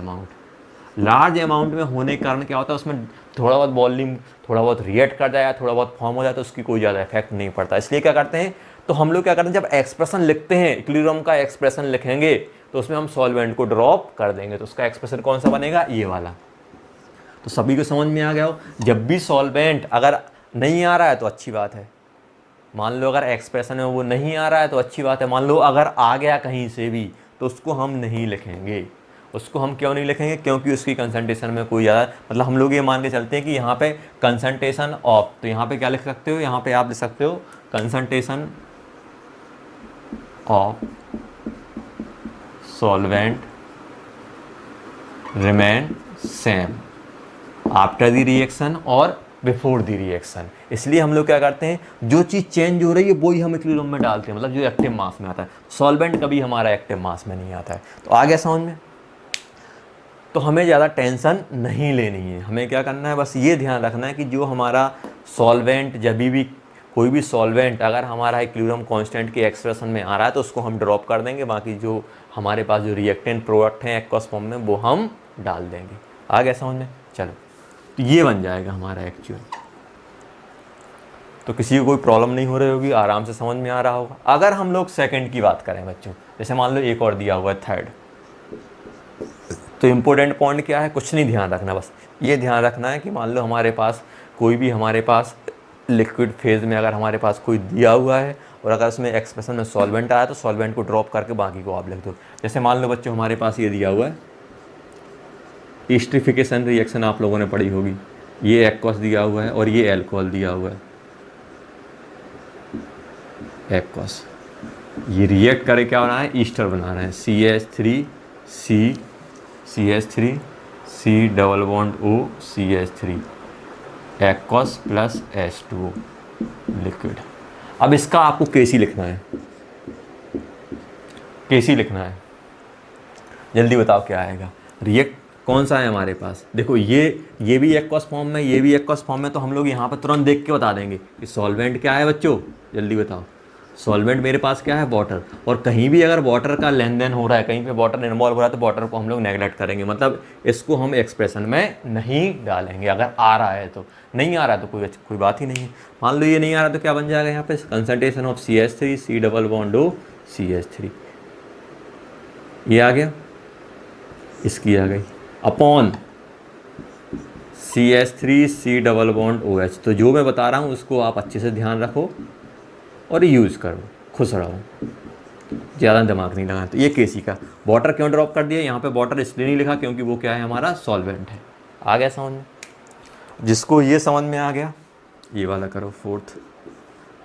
अमाउंट में होने के कारण क्या होता है, उसमें थोड़ा बहुत वॉल्यूम, थोड़ा बहुत रिएक्ट कर जाए, थोड़ा बहुत फॉर्म हो जाए, तो उसकी कोई ज़्यादा इफेक्ट नहीं पड़ता। इसलिए क्या करते हैं, तो हम लोग क्या करते हैं, जब एक्सप्रेशन लिखते हैं, इक्विलिब्रियम का एक्सप्रेशन लिखेंगे, तो उसमें हम सॉल्वेंट को ड्रॉप कर देंगे, तो उसका एक्सप्रेशन कौन सा बनेगा, ये वाला। तो सभी को समझ में आ गया हो। जब भी सॉल्वेंट अगर नहीं आ रहा है तो अच्छी बात है, मान लो अगर एक्सप्रेशन में वो नहीं आ रहा है तो अच्छी बात है, मान लो अगर आ गया कहीं से भी तो उसको हम नहीं लिखेंगे। उसको हम क्यों नहीं लिखेंगे? क्योंकि उसकी कंसंट्रेशन में कोई ज़्यादा, मतलब हम लोग ये मान के चलते हैं कि यहाँ पे कंसंट्रेशन ऑफ, तो यहाँ पे क्या लिख सकते हो, यहाँ पे आप लिख सकते हो concentration of solvent remain same after the reaction और बिफोर द रिएक्शन। इसलिए हम लोग क्या करते हैं, जो चीज़ चेंज हो रही है वही हम इक्विलिब्रियम में डालते हैं, मतलब जो एक्टिव मास में आता है। सॉल्वेंट कभी हमारा एक्टिव मास में नहीं आता है। तो आ गया समझ में? तो हमें ज़्यादा टेंशन नहीं लेनी है। हमें क्या करना है, बस ये ध्यान रखना है कि जो हमारा सॉल्वेंट, जब भी कोई भी सॉल्वेंट अगर हमारा इक्विलिब्रियम कांस्टेंट के एक्सप्रेशन में आ रहा है तो उसको हम ड्रॉप कर देंगे, बाकी जो हमारे पास जो रिएक्टेंट प्रोडक्ट हैं एक्वस फॉर्म में वो हम डाल देंगे। आ गया समझ में? चलो, तो ये बन जाएगा हमारा एक्चुअल। तो किसी को कोई प्रॉब्लम नहीं हो रही होगी, आराम से समझ में आ रहा होगा। अगर हम लोग सेकंड की बात करें बच्चों, जैसे मान लो एक और दिया हुआ है थर्ड, तो इम्पोर्टेंट पॉइंट क्या है, कुछ नहीं ध्यान रखना, बस ये ध्यान रखना है कि मान लो हमारे पास कोई भी हमारे पास लिक्विड फेज में अगर हमारे पास कोई दिया हुआ है और अगर उसमें एक्सप्रेशन में सॉल्वेंट आया तो सॉल्वेंट को ड्रॉप करके बाकी को आप लिख दो। जैसे मान लो बच्चों हमारे पास ये दिया हुआ है, एस्टरिफिकेशन रिएक्शन आप लोगों ने पढ़ी होगी, ये एक्वस दिया हुआ है और ये एल्कोहल दिया हुआ है एक्वस। ये रिएक्ट करे क्या बना है, ईस्टर बना रहे हैं, CH3 C double bond O CH3 aqueous plus H2O liquid. अब इसका आपको केसी लिखना है, केसी लिखना है। जल्दी बताओ क्या आएगा। रिएक्ट कौन सा है हमारे पास, देखो ये भी एक्वस फॉर्म में, ये भी एक्वस फॉर्म में, तो हम लोग यहाँ पर तुरंत देख के बता देंगे कि सॉल्वेंट क्या है बच्चों। जल्दी बताओ, सॉल्वेंट मेरे पास क्या है, वाटर। और कहीं भी अगर वाटर का लेन देन हो रहा है, कहीं पे वाटर इन्वॉल्व हो रहा है, तो वाटर को हम लोग नेगलेक्ट करेंगे, मतलब इसको हम एक्सप्रेशन में नहीं डालेंगे। अगर आ रहा है तो, नहीं आ रहा है तो कोई बात ही नहीं है। मान लो ये नहीं आ रहा तो क्या बन जाएगा यहाँ पे, concentration of CH3 C double bond O CH3, ये आ गया, इसकी आ गई, upon CH3 C double bond OH। तो जो मैं बता रहा हूँ उसको आप अच्छे से ध्यान रखो और यूज़ करो, खुश रहो, ज़्यादा दिमाग नहीं लगाना। तो ये केसी का वाटर क्यों ड्रॉप कर दिया, यहाँ पे वाटर इसलिए नहीं लिखा क्योंकि वो क्या है, हमारा सॉल्वेंट है। आ गया समझ में? जिसको ये समझ में आ गया ये वाला करो फोर्थ।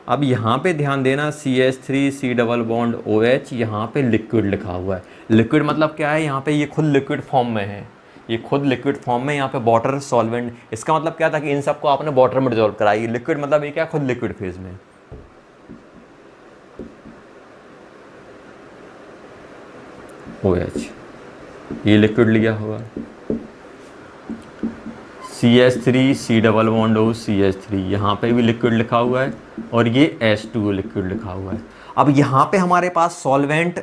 अब यहाँ पे ध्यान देना, CH3 C double bond OH, यहाँ पे लिक्विड लिखा हुआ है। लिक्विड मतलब क्या है, यहाँ पे ये खुद लिक्विड फॉर्म में है, ये खुद लिक्विड फॉर्म में, यहाँ पे वाटर सॉल्वेंट। इसका मतलब क्या था कि इन सबको आपने वाटर में डिजोल्व कराई। लिक्विड मतलब ये क्या, खुद लिक्विड फेज में। OH ये लिक्विड लिया हुआ, CH3 C double bond O CH3, यहाँ पे भी लिक्विड लिखा हुआ है और ये H2O लिक्विड लिखा हुआ है। अब यहाँ पे हमारे पास सॉल्वेंट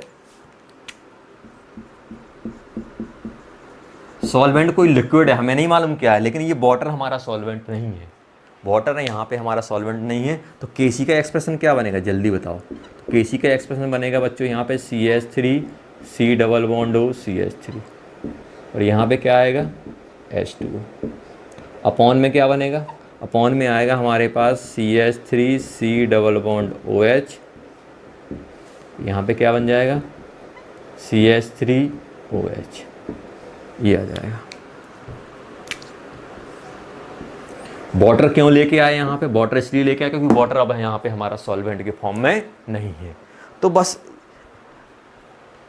कोई लिक्विड है, हमें नहीं मालूम क्या है, लेकिन ये वाटर हमारा सॉल्वेंट नहीं है, वाटर है यहाँ पे हमारा सॉल्वेंट नहीं है। तो केसी का एक्सप्रेशन क्या बनेगा, जल्दी बताओ। तो केसी का एक्सप्रेशन बनेगा बच्चों यहाँ पे CH3 C double bond O CH3 और यहाँ पे क्या आएगा, H2O। अपॉन में क्या बनेगा, अपॉन में आएगा हमारे पास CH3 C double bond OH, यहाँ पे क्या बन जाएगा, CH3OH, ये आ जाएगा। वाटर क्यों लेके आए यहाँ पे, वाटर इसलिए लेके आए क्योंकि वाटर अब यहाँ पे हमारा सॉल्वेंट के फॉर्म में नहीं है। तो बस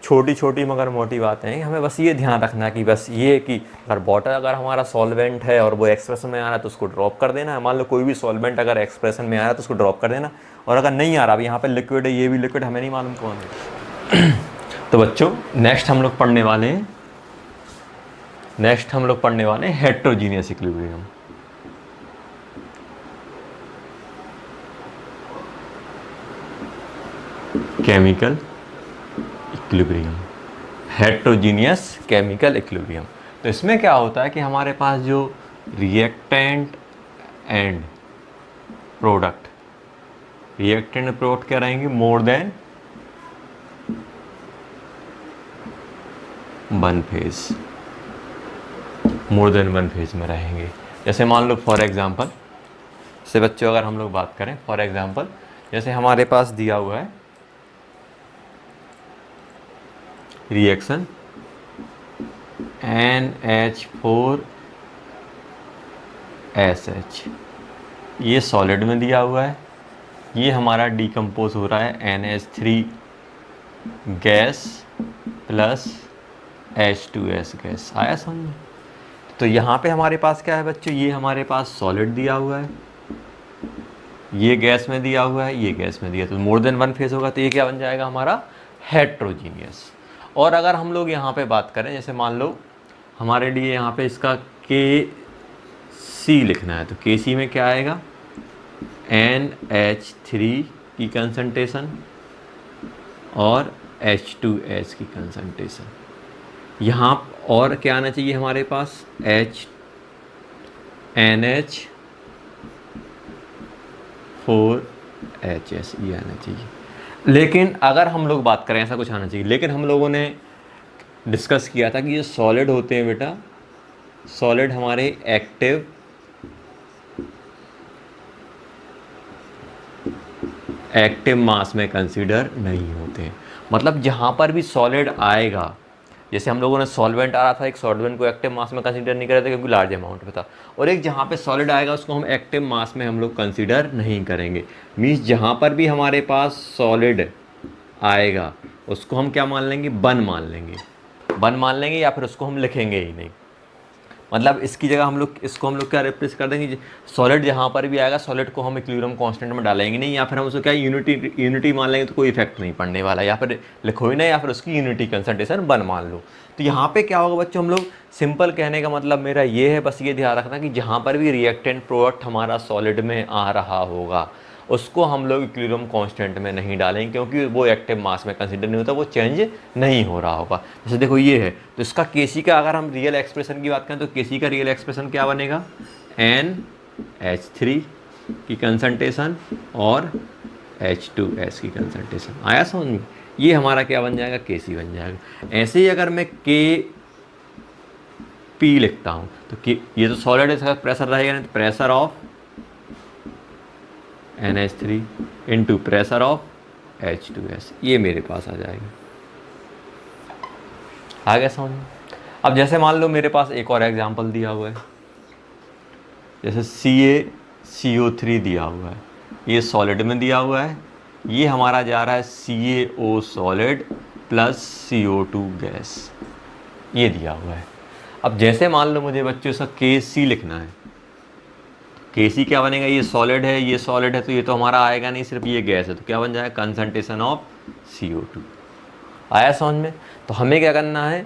छोटी छोटी मगर मोटी बातें हैं, हमें बस ये ध्यान रखना कि बस ये कि अगर वाटर अगर हमारा सॉल्वेंट है और वो एक्सप्रेशन में आ रहा है तो उसको ड्रॉप कर देना है। मान लो कोई भी सॉल्वेंट अगर एक्सप्रेशन में आ रहा है तो उसको ड्रॉप कर देना, और अगर नहीं आ रहा, अब यहाँ पे लिक्विड है, ये भी लिक्विड, हमें नहीं मालूम कौन है। तो बच्चों नेक्स्ट हम लोग पढ़ने वाले हैं heterogeneous equilibrium. Chemical equilibrium, heterogeneous chemical equilibrium. तो इसमें क्या होता है कि हमारे पास जो रिएक्टेंट एंड प्रोडक्ट क्या रहेंगे, more than one phase. More than one phase में रहेंगे। जैसे मान लो फॉर एग्जांपल से बच्चों अगर हम लोग बात करें फॉर एग्जांपल जैसे हमारे पास दिया हुआ है रिएक्शन NH4SH, ये सॉलिड में दिया हुआ है, ये हमारा डिकम्पोज हो रहा है NH3 gas plus H2S gas. आया समझ में? तो यहाँ पे हमारे पास क्या है बच्चों, ये हमारे पास सॉलिड दिया हुआ है, ये गैस में दिया हुआ है, ये गैस में दिया, तो मोर देन वन फेज होगा, तो ये क्या बन जाएगा हमारा हेट्रोजीनियस। और अगर हम लोग यहाँ पे बात करें जैसे मान लो हमारे लिए यहाँ पे इसका KC लिखना है, तो KC में क्या आएगा NH3 की कंसंट्रेशन और H2S की कंसंट्रेशन। यहाँ और क्या आना चाहिए हमारे पास NH4HS, ये आना चाहिए। लेकिन अगर हम लोग बात करें ऐसा कुछ आना चाहिए, लेकिन हम लोगों ने डिस्कस किया था कि ये सॉलिड होते हैं बेटा, सॉलिड हमारे एक्टिव मास में कंसीडर नहीं होते हैं। मतलब जहाँ पर भी सॉलिड आएगा, जैसे हम लोगों ने सॉल्वेंट आ रहा था, एक सॉल्वेंट को एक्टिव मास में कंसीडर नहीं कर रहे थे क्योंकि लार्ज अमाउंट में था, और एक जहाँ पे सॉलिड आएगा उसको हम एक्टिव मास में हम लोग कंसीडर नहीं करेंगे। मीन्स जहाँ पर भी हमारे पास सॉलिड आएगा उसको हम क्या मान लेंगे, वन मान लेंगे, या फिर उसको हम लिखेंगे ही नहीं। मतलब इसकी जगह हम लोग इसको क्या रिप्लेस कर देंगे, सॉलिड जहाँ पर भी आएगा सॉलिड को हम इक्विलिब्रियम कांस्टेंट में डालेंगे नहीं, या फिर हम उसको क्या यूनिटी मान लेंगे, तो कोई इफेक्ट नहीं पड़ने वाला, या फिर लिखो ही नहीं, या फिर उसकी यूनिटी कंसंट्रेशन वन मान लो। तो यहाँ पे क्या होगा बच्चों, हम लोग सिंपल कहने का मतलब मेरा ये है, बस ये ध्यान रखना कि जहाँ पर भी रिएक्टेंट प्रोडक्ट हमारा सॉलिड में आ रहा होगा उसको हम लोग इक्विलिब्रियम कांस्टेंट में नहीं डालेंगे, क्योंकि वो एक्टिव मास में कंसीडर नहीं होता, वो चेंज नहीं हो रहा होगा। जैसे देखो ये है, तो इसका केसी का अगर हम रियल एक्सप्रेशन की बात करें तो केसी का रियल एक्सप्रेशन क्या बनेगा, NH3 की कंसंट्रेशन और H2S की कंसंट्रेशन। आया समझ में? ये हमारा क्या बन जाएगा, केसी बन जाएगा। ऐसे ही अगर मैं KP लिखता हूँ तो ये तो सॉलिड है, इसका प्रेशर रहेगा नहीं, तो pressure of NH3 into pressure of H2S, ये मेरे पास आ जाएगा। आ गया समझ में? अब जैसे मान लो मेरे पास एक और एग्जांपल दिया हुआ है, जैसे CaCO3 दिया हुआ है, ये सॉलिड में दिया हुआ है, ये हमारा जा रहा है CaO solid plus CO2 gas, ये दिया हुआ है। अब जैसे मान लो मुझे बच्चों इसका KC लिखना है, केसी क्या बनेगा, ये सॉलिड है, ये सॉलिड है, तो ये तो हमारा आएगा नहीं, सिर्फ ये गैस है, तो क्या बन जाएगा, कंसंट्रेशन ऑफ CO2। आया समझ में? तो हमें क्या करना है,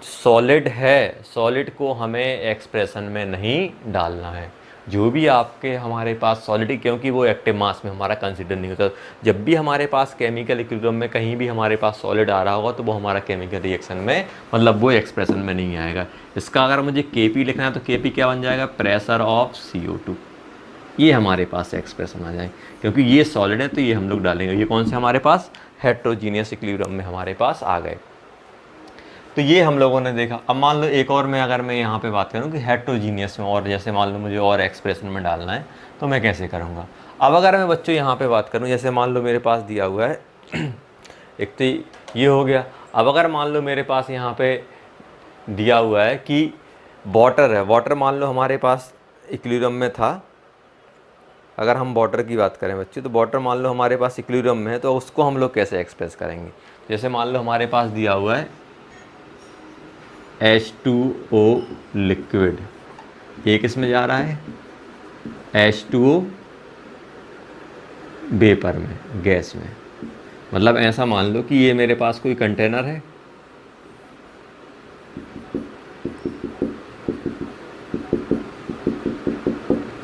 सॉलिड है, सॉलिड को हमें एक्सप्रेशन में नहीं डालना है। जो भी आपके हमारे पास सॉलिड, क्योंकि वो एक्टिव मास में हमारा कंसिडर नहीं होता, जब भी हमारे पास केमिकल इक्विलिब्रियम में कहीं भी हमारे पास सॉलिड आ रहा होगा तो वो हमारा केमिकल रिएक्शन में, मतलब वो एक्सप्रेशन में नहीं आएगा। इसका अगर मुझे KP लिखना है तो KP क्या बन जाएगा, प्रेशर ऑफ CO2, ये हमारे पास एक्सप्रेशन आ जाए, क्योंकि ये सॉलिड है तो ये हम लोग डालेंगे। ये कौन से हमारे पास, हेट्रोजीनियस इक्विलिब्रियम में हमारे पास आ गए। तो ये हम लोगों ने देखा। अब मान लो एक और मैं अगर मैं यहाँ पे बात करूँ कि हेट्रोजीनियस में, और जैसे मान लो मुझे और एक्सप्रेशन में डालना है तो मैं कैसे करूँगा। अब अगर मैं बच्चों यहाँ पे बात करूँ, जैसे मान लो मेरे पास दिया हुआ है एक तो ये हो गया। अब अगर मान लो मेरे पास यहाँ पे दिया हुआ है कि वाटर है, वाटर मान लो हमारे पास इक्विलिब्रियम में था, अगर हम वाटर की बात करें बच्चे, तो वाटर मान लो हमारे पास इक्विलिब्रियम में है, तो उसको हम लोग कैसे एक्सप्रेस करेंगे। जैसे मान लो हमारे पास दिया हुआ है H2O लिक्विड, ये किस में जा रहा है, H2O वेपर में, गैस में। मतलब ऐसा मान लो कि ये मेरे पास कोई कंटेनर है,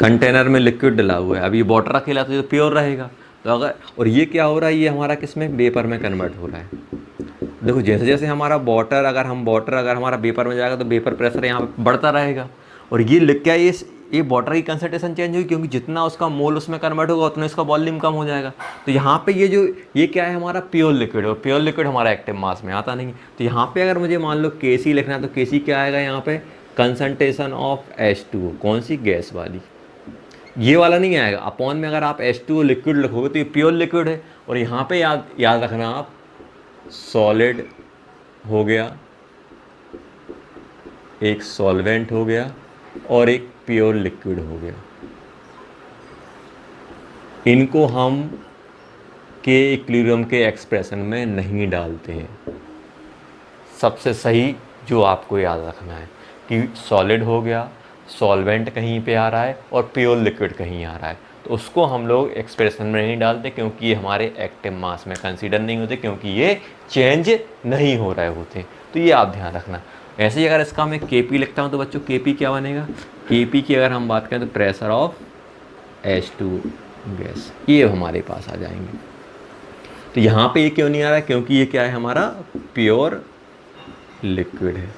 कंटेनर में लिक्विड डला हुआ है। अब ये वाटर अकेला तो ये प्योर रहेगा, तो अगर, और ये क्या हो रहा है, ये हमारा किस में, वेपर में कन्वर्ट हो रहा है। देखो जैसे जैसे हमारा वाटर अगर हमारा वेपर में जाएगा तो वेपर प्रेशर यहाँ पे बढ़ता रहेगा, और ये क्या ये वाटर की कंसंट्रेशन चेंज होगी, क्योंकि जितना उसका मोल उसमें कन्वर्ट होगा उतना इसका वॉल्यूम कम हो जाएगा। तो यहाँ पे ये क्या है, हमारा प्योर लिक्विड है, और प्योर लिक्विड हमारा एक्टिव मास में आता नहीं। तो यहाँ पे अगर मुझे मान लो KC लिखना है तो KC क्या आएगा, यहाँ पे कंसंट्रेशन ऑफ H2O, कौन सी, गैस वाली, ये वाला नहीं आएगा। अपॉन में अगर आप H2O लिक्विड लिखोगे तो ये प्योर लिक्विड है, और यहाँ पे याद रखना आप सॉलिड हो गया, एक सॉल्वेंट हो गया और एक प्योर लिक्विड हो गया। इनको हम के इक्विलिब्रियम के एक्सप्रेशन में नहीं डालते हैं। सबसे सही जो आपको याद रखना है कि सॉलिड हो गया, सॉल्वेंट कहीं पे आ रहा है और प्योर लिक्विड कहीं आ रहा है, तो उसको हम लोग एक्सप्रेशन में नहीं डालते, क्योंकि ये हमारे एक्टिव मास में कंसीडर नहीं होते, क्योंकि ये चेंज नहीं हो रहे होते। तो ये आप ध्यान रखना। ऐसे ही अगर इसका मैं Kp लिखता हूँ तो बच्चों Kp क्या बनेगा, Kp की अगर हम बात करें तो प्रेशर ऑफ H2 गैस, ये हमारे पास आ जाएंगे। तो यहाँ पे ये क्यों नहीं आ रहा है, क्योंकि ये क्या है, हमारा प्योर लिक्विड है।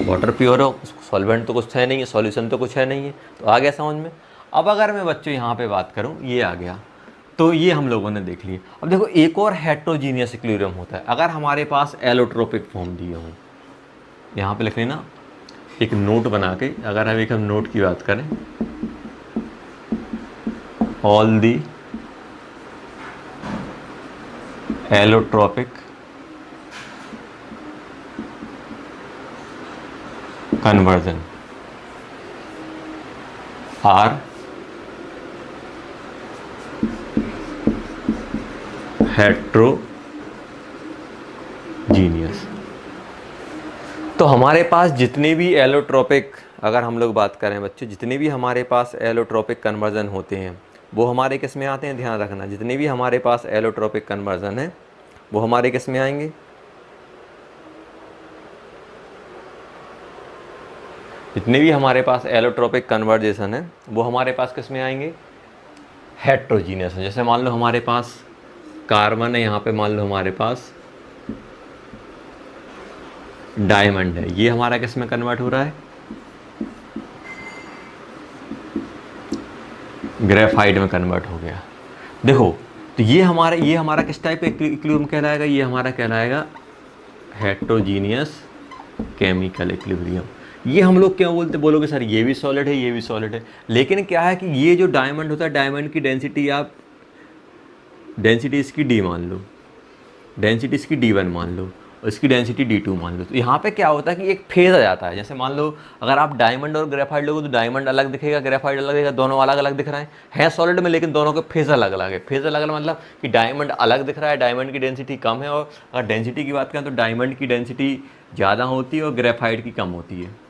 वाटर प्योर हो, सॉल्वेंट तो कुछ है नहीं है, सॉल्यूशन तो कुछ है नहीं है। तो आ गया समझ में। अब अगर मैं बच्चों यहाँ पे बात करूँ, ये आ गया, तो ये हम लोगों ने देख लिया। अब देखो एक और हेट्रोजीनियस इक्विलिब्रियम होता है। अगर हमारे पास एलोट्रोपिक फॉर्म दिए हों, यहाँ पे लिख लेना एक नोट बना के, अगर हम नोट की बात करें, all the allotropic conversion are heterogeneous। तो हमारे पास जितने भी एलोट्रोपिक, अगर हम लोग बात करें बच्चों, जितने भी हमारे पास एलोट्रोपिक कन्वर्जन होते हैं वो हमारे किस में आते हैं, ध्यान रखना, जितने भी हमारे पास एलोट्रोपिक कन्वर्जन है वो हमारे किस में आएंगे, जितने भी हमारे पास एलोट्रोपिक कन्वर्जेशन है वो हमारे पास किस में आएंगे, हेट्रोजीनियस है। जैसे मान लो हमारे पास कार्बन है, यहाँ पे मान लो हमारे पास डायमंड है, ये हमारा किस में कन्वर्ट हो रहा है, ग्रेफाइट में कन्वर्ट हो गया। देखो तो ये हमारा किस टाइप का इक्विलिब्रियम कहलाएगा, ये हमारा कहलाएगा हेट्रोजीनियस केमिकल इक्विलिब्रियम। ये हम लोग क्यों बोलते, बोलोगे सर ये भी सॉलिड है, ये भी सॉलिड है, लेकिन क्या है कि ये जो डायमंड होता है, डायमंड की डेंसिटी आप डेंसिटी इसकी D मान लो, डेंसिटी इसकी D1 मान लो, और इसकी डेंसिटी D2 मान लो। तो यहाँ पे क्या होता है कि एक फेज आ जाता है। जैसे मान लो अगर आप डायमंड और ग्रेफाइट लोगे तो डायमंड अलग दिखेगा, ग्रेफाइट अलग दिखेगा, दोनों अलग अलग दिख रहे हैं सॉलिड में, लेकिन दोनों के फेज अलग अलग है। फेज अलग अलग मतलब कि डायमंड अलग दिख रहा है, डायमंड की डेंसिटी कम है, और अगर डेंसिटी की बात करें तो डायमंड की डेंसिटी ज़्यादा होती है और ग्रेफाइट की कम होती है।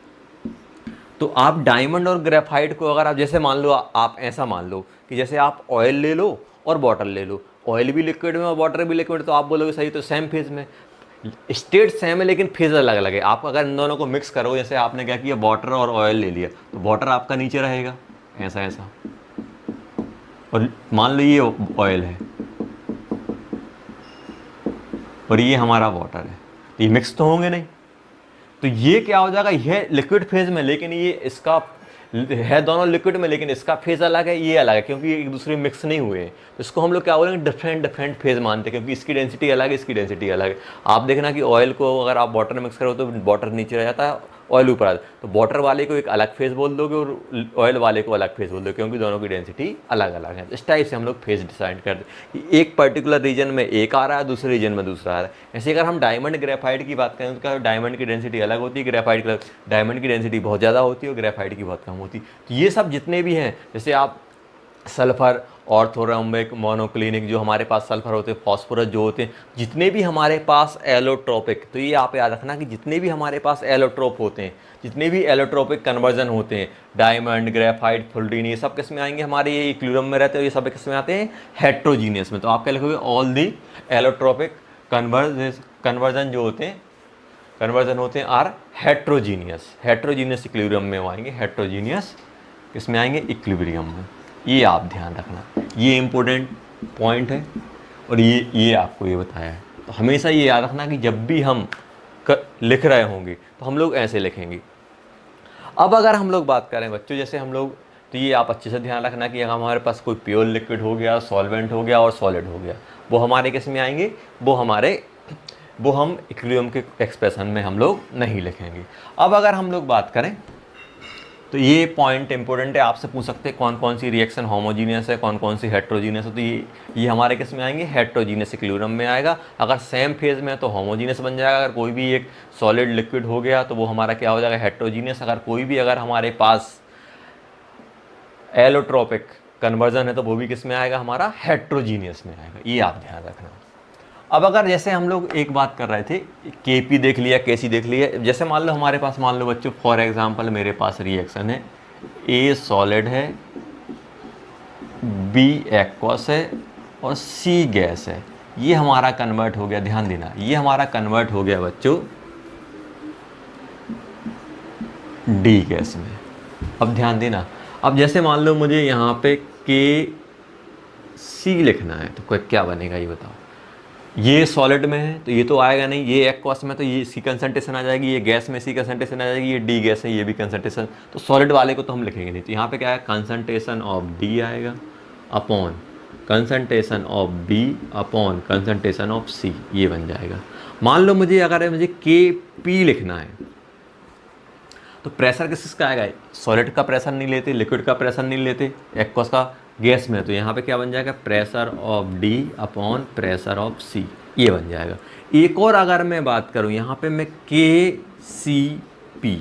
तो आप डायमंड और ग्रेफाइट को अगर आप जैसे मान लो, आप ऐसा मान लो कि जैसे आप ऑयल ले लो और वाटर ले लो, ऑयल भी लिक्विड में और वाटर भी लिक्विड, तो आप बोलोगे सही, तो सेम फेज में, स्टेट सेम है लेकिन फेज अलग अलग है। आप अगर इन दोनों को मिक्स करो, जैसे आपने क्या किया, वाटर और ऑयल ले लिया, तो वाटर आपका नीचे रहेगा ऐसा ऐसा, और मान लो ये ऑयल है और ये हमारा वाटर है, ये मिक्स तो होंगे नहीं। तो ये क्या हो जाएगा, ये लिक्विड फेज में, लेकिन ये इसका है दोनों लिक्विड में, लेकिन इसका फेज अलग है, ये अलग है, क्योंकि ये एक दूसरे में मिक्स नहीं हुए हैं। तो इसको हम लोग क्या बोलेंगे, डिफरेंट फेज मानते हैं, क्योंकि इसकी डेंसिटी अलग है, इसकी डेंसिटी अलग है। आप देखना कि ऑयल को अगर आप वाटर में मिक्स करो तो वाटर नीचे रह जाता है, ऑयल ऊपर आता है, तो वाटर वाले को एक अलग फेज बोल दोगे और ऑयल वाले को अलग फेज बोल दोगे, क्योंकि दोनों की डेंसिटी अलग अलग है। इस टाइप से हम लोग फेज डिसाइड करते हैं कि एक पर्टिकुलर रीजन में एक आ रहा है, दूसरे रीजन में दूसरा आ रहा है। ऐसे अगर हम डायमंड ग्रेफाइट की बात करें तो डायमंड की डेंसिटी अलग होती है, ग्रेफाइट की, डायमंड की डेंसिटी बहुत ज़्यादा होती है और ग्रेफाइट की बहुत कम होती है। तो ये सब जितने भी हैं, जैसे आप सल्फर, ऑर्थोरम्बिक, मोनोक्लिनिक, जो हमारे पास सल्फर होते हैं, फॉस्फोरस जो होते हैं, जितने भी हमारे पास एलोट्रोपिक, तो ये आप याद रखना कि जितने भी हमारे पास एलोट्रोप होते हैं, जितने भी एलोट्रोपिक कन्वर्जन होते हैं, डायमंड, ग्रेफाइट, फुलडीन, ये सब किस में आएंगे, हमारे ये इक्विलिब्रियम में रहते हैं, ये सब किस में आते हैं, हेट्रोजीनियस में। तो आप क्या लिखोगे, ऑल दी एलोट्रोपिक कन्वर्जन जो होते हैं, कन्वर्जन होते हैं आर हेट्रोजीनियस इक्विलिब्रियम में आएंगे, हेट्रोजीनियस किस में आएंगे, इक्विलिब्रियम में। ये आप ध्यान रखना, ये इम्पोर्टेंट पॉइंट है और ये आपको ये बताया है। तो हमेशा ये याद रखना कि जब भी हम लिख रहे होंगे तो हम लोग ऐसे लिखेंगे। अब अगर हम लोग बात करें बच्चों, जैसे हम लोग, तो ये आप अच्छे से ध्यान रखना कि अगर हमारे पास कोई प्योर लिक्विड हो गया, सॉल्वेंट हो गया और सॉलिड हो गया, वो हमारे किस में आएंगे, वो हमारे वो हम इक्विलिब्रियम के एक्सप्रेशन में हम लोग नहीं लिखेंगे। अब अगर हम लोग बात करें तो ये पॉइंट इंपॉर्टेंट है, आपसे पूछ सकते हैं कौन कौन सी रिएक्शन होमोजीनियस है, कौन कौन सी हेट्रोजीनियस है। तो ये हमारे किस में आएंगे, हेट्रोजीनियस इक्विलिब्रियम में आएगा। अगर सेम फेज में है तो होमोजीनियस बन जाएगा। अगर कोई भी एक सॉलिड लिक्विड हो गया तो वो हमारा क्या हो जाएगा, हेट्रोजीनियस। अगर हमारे पास एलोट्रोपिक कन्वर्जन है तो वो भी किस में आएगा, हमारा हेट्रोजीनियस में आएगा। ये आप ध्यान रखना। अब अगर जैसे हम लोग एक बात कर रहे थे, केपी देख लिया, केसी देख लिया, जैसे मान लो हमारे पास, मान लो बच्चों फॉर एग्जांपल मेरे पास रिएक्शन है, ए सॉलिड है, बी एक्वस है और सी गैस है। ये हमारा कन्वर्ट हो गया, ध्यान देना, ये हमारा कन्वर्ट हो गया बच्चों डी गैस में। अब ध्यान देना, अब जैसे मान लो मुझे यहाँ पे के सी लिखना है तो क्या बनेगा ये बताओ। ये सॉलिड में है तो ये तो आएगा नहीं, ये एक्वस में तो ये सी कंसंट्रेशन आ जाएगी, ये गैस में सी कंसंट्रेशन आ जाएगी, ये डी गैस है ये भी कंसंट्रेशन, तो सॉलिड वाले को तो हम लिखेंगे नहीं। तो यहाँ पे क्या है, कंसंट्रेशन ऑफ डी आएगा upon concentration of B upon concentration of C, ये बन जाएगा। मान लो मुझे अगर मुझे के पी लिखना है तो प्रेशर किसका आएगा, सॉलिड का प्रेशर नहीं लेते, लिक्विड का प्रेशर नहीं लेते, एक्वस का गैस में, तो यहाँ पे क्या बन जाएगा, pressure of D upon pressure of C, ये बन जाएगा। एक और अगर मैं बात करूँ यहाँ पे मैं के सी पी,